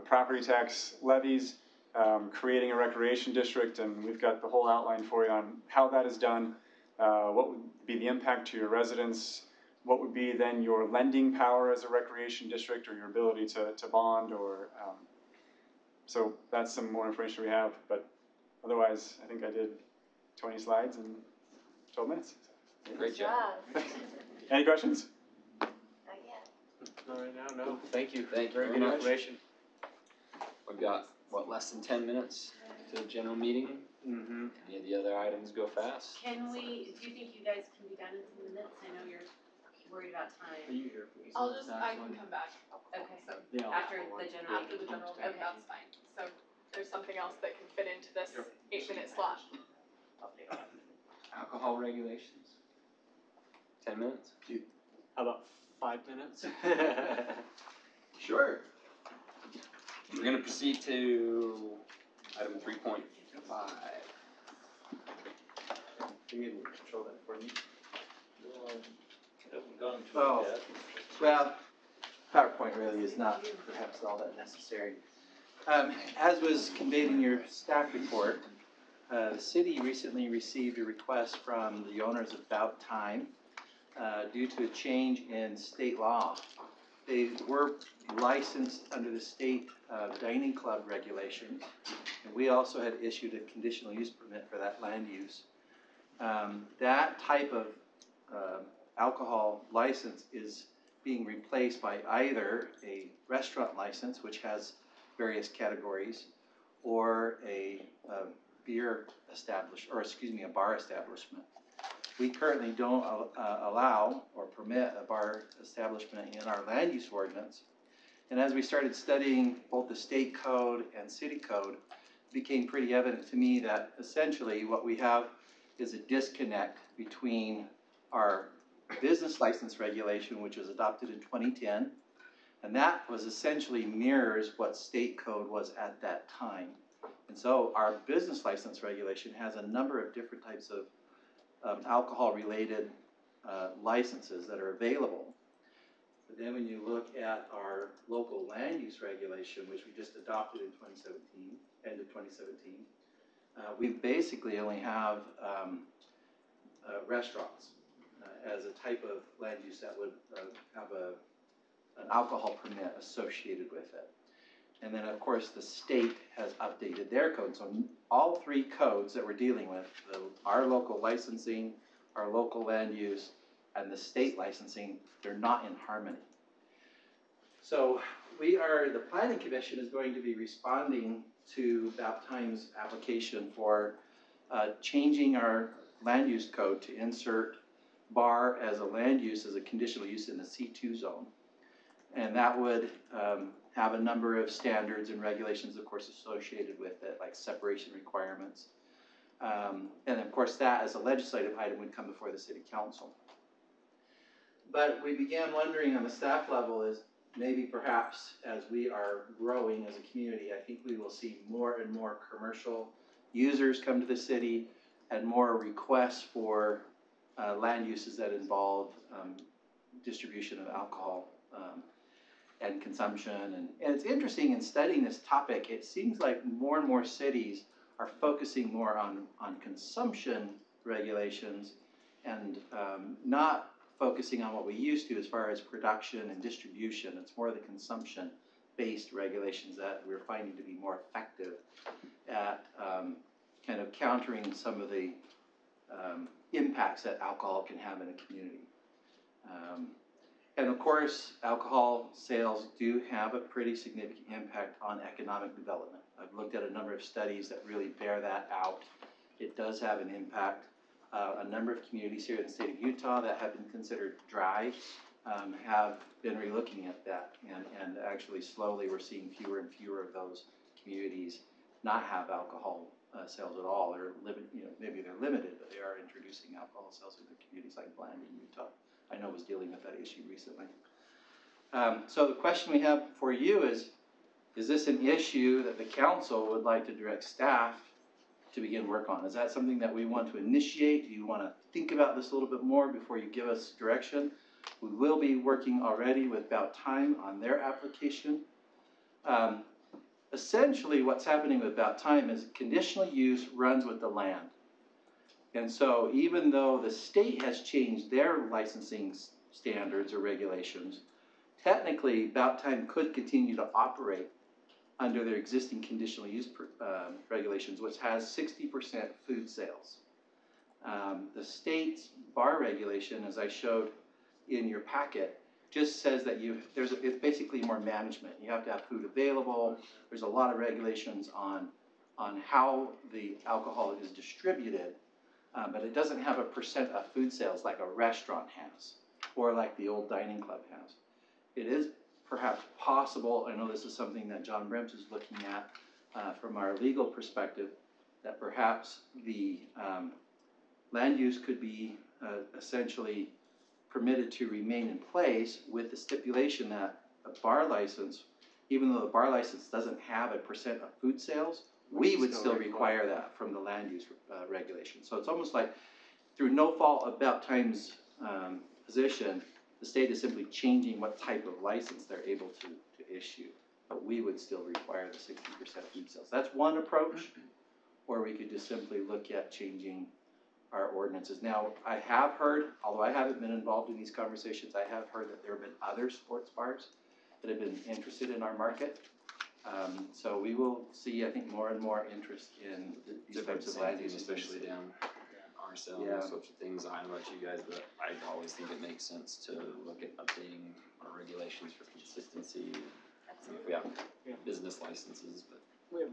property tax levies, creating a recreation district, and we've got the whole outline for you on how that is done, what would be the impact to your residents, what would be then your lending power as a recreation district, or your ability to bond, or so that's some more information we have, but otherwise I think I did 20 slides in 12 minutes. Great job. Any questions? Not right now, no. Thank you. Thank you Very very good much. information. We've got, less than 10 minutes to the general meeting? Mm-hmm. Any of the other items go fast? Do you think you guys can be done in 10 minutes? I know you're worried about Are time. you here for I can come back. Okay, so Yeah. after the general After the meeting. general Okay. meeting, that's fine. So there's something else that can fit into this 8-minute slot. Alcohol regulations? 10 minutes? How about 5 minutes? Sure. We're going to proceed to item 3.5. You can control that for me. Haven't gone to Oh. it yet. Well, PowerPoint really is not perhaps all that necessary. As was conveyed in your staff report, the city recently received a request from the owners of About Time due to a change in state law. They were licensed under the state dining club regulations, and we also had issued a conditional use permit for that land use. That type of alcohol license is being replaced by either a restaurant license, which has various categories, or a a bar establishment. We currently don't allow or permit a bar establishment in our land use ordinance. And as we started studying both the state code and city code, it became pretty evident to me that essentially what we have is a disconnect between our business license regulation, which was adopted in 2010, and that was essentially mirrors what state code was at that time. And so our business license regulation has a number of different types of alcohol-related licenses that are available. But then when you look at our local land use regulation, which we just adopted in 2017, end of 2017, we basically only have restaurants as a type of land use that would have an alcohol permit associated with it. And then, of course, the state has updated their code. So all three codes that we're dealing with, our local licensing, our local land use, and the state licensing, they're not in harmony. So the Planning Commission is going to be responding to About Time's application for changing our land use code to insert bar as a land use, as a conditional use in the C2 zone. And that would have a number of standards and regulations, of course, associated with it, like separation requirements. And of course, that as a legislative item would come before the City Council. But we began wondering on the staff level is maybe perhaps as we are growing as a community, I think we will see more and more commercial users come to the city and more requests for land uses that involve distribution of alcohol and consumption. And it's interesting in studying this topic, it seems like more and more cities are focusing more on consumption regulations and not focusing on what we used to as far as production and distribution. It's more the consumption-based regulations that we're finding to be more effective at kind of countering some of the impacts that alcohol can have in a community. And of course, alcohol sales do have a pretty significant impact on economic development. I've looked at a number of studies that really bear that out. It does have an impact. A number of communities here in the state of Utah that have been considered dry have been relooking at that. And actually slowly we're seeing fewer and fewer of those communities not have alcohol sales at all, or maybe they're limited, but they are introducing alcohol sales in their communities like Bland in Utah. I know was dealing with that issue recently. So the question we have for you is this an issue that the council would like to direct staff to begin work on? Is that something that we want to initiate? Do you want to think about this a little bit more before you give us direction? We will be working already with About Time on their application. Essentially what's happening with About Time is conditional use runs with the land. And so even though the state has changed their licensing standards or regulations, technically About Time could continue to operate under their existing conditional use regulations, which has 60% food sales. The state's bar regulation, as I showed in your packet, just says that it's basically more management. You have to have food available. There's a lot of regulations on how the alcohol is distributed, but it doesn't have a percent of food sales like a restaurant has, or like the old dining club has. It is perhaps possible, I know this is something that John Brems is looking at from our legal perspective, that perhaps the land use could be essentially permitted to remain in place with the stipulation that a bar license, even though the bar license doesn't have a percent of food sales, we would still require that from the land use regulation. So it's almost like through no fault of About Time's position, the state is simply changing what type of license they're able to issue, but we would still require the 60% food sales. That's one approach, or we could just simply look at changing our ordinances. Now, I have heard, although I haven't been involved in these conversations, I have heard that there have been other sports bars that have been interested in our market. So we will see, I think, more and more interest in these types of land use, especially down our sale, Yeah. those sorts of things. I don't know about you guys, but I always think it makes sense to look at updating our regulations for consistency. I mean, if we have business licenses, but We have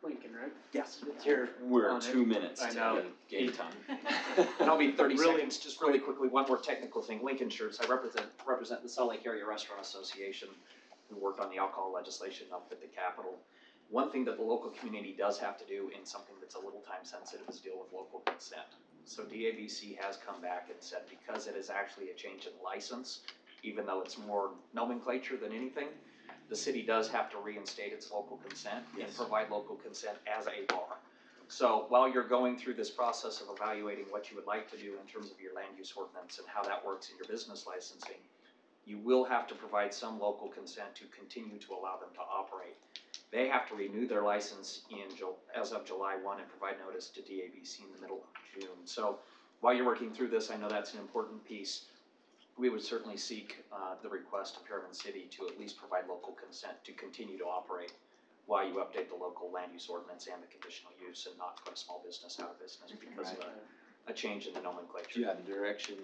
Lincoln, right? Yes. It's here. we're on it. 2 minutes I to know. game time. And I'll be 30 Really seconds, just really quickly, one more technical thing. Lincoln Shirts, I represent the Salt Lake Area Restaurant Association, who worked on the alcohol legislation up at the Capitol. One thing that the local community does have to do in something that's a little time sensitive is deal with local consent. So DABC has come back and said because it is actually a change in license, even though it's more nomenclature than anything, the city does have to reinstate its local consent and provide local consent as a bar. So while you're going through this process of evaluating what you would like to do in terms of your land use ordinance and how that works in your business licensing, you will have to provide some local consent to continue to allow them to operate. they have to renew their license as of July 1 and provide notice to DABC in the middle of June. So while you're working through this, I know that's an important piece. We would certainly seek the request of Herriman City to at least provide local consent to continue to operate while you update the local land use ordinance and the conditional use and not put a small business out of business because of a change in the nomenclature. Do you have direction?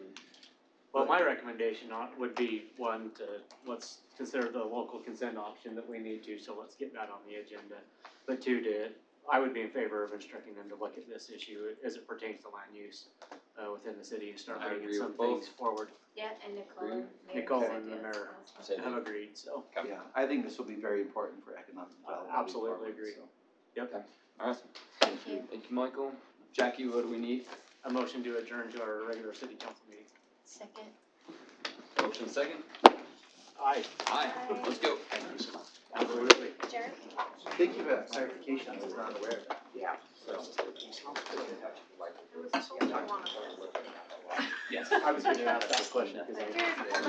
Well, my recommendation would be, one, let's consider the local consent option that we need to, so let's get that on the agenda. But two, I would be in favor of instructing them to look at this issue as it pertains to land use within the city and start I bringing agree some with both. things forward. Yeah, and Nicole and Mayor Nicole said and the yes mayor also. have agreed, so. Yeah, I think this will be very important for economic development. Absolutely moving agree. forward, Yep. Awesome. Thank you. Thank you, Michael. Jackie, what do we need? A motion to adjourn to our regular city council meeting. Second. Motion second? Aye. Aye. Let's go. Absolutely. Jared? so. Thank you for that clarification, I was not aware of that. Yeah. Yes. I was gonna ask that question because I.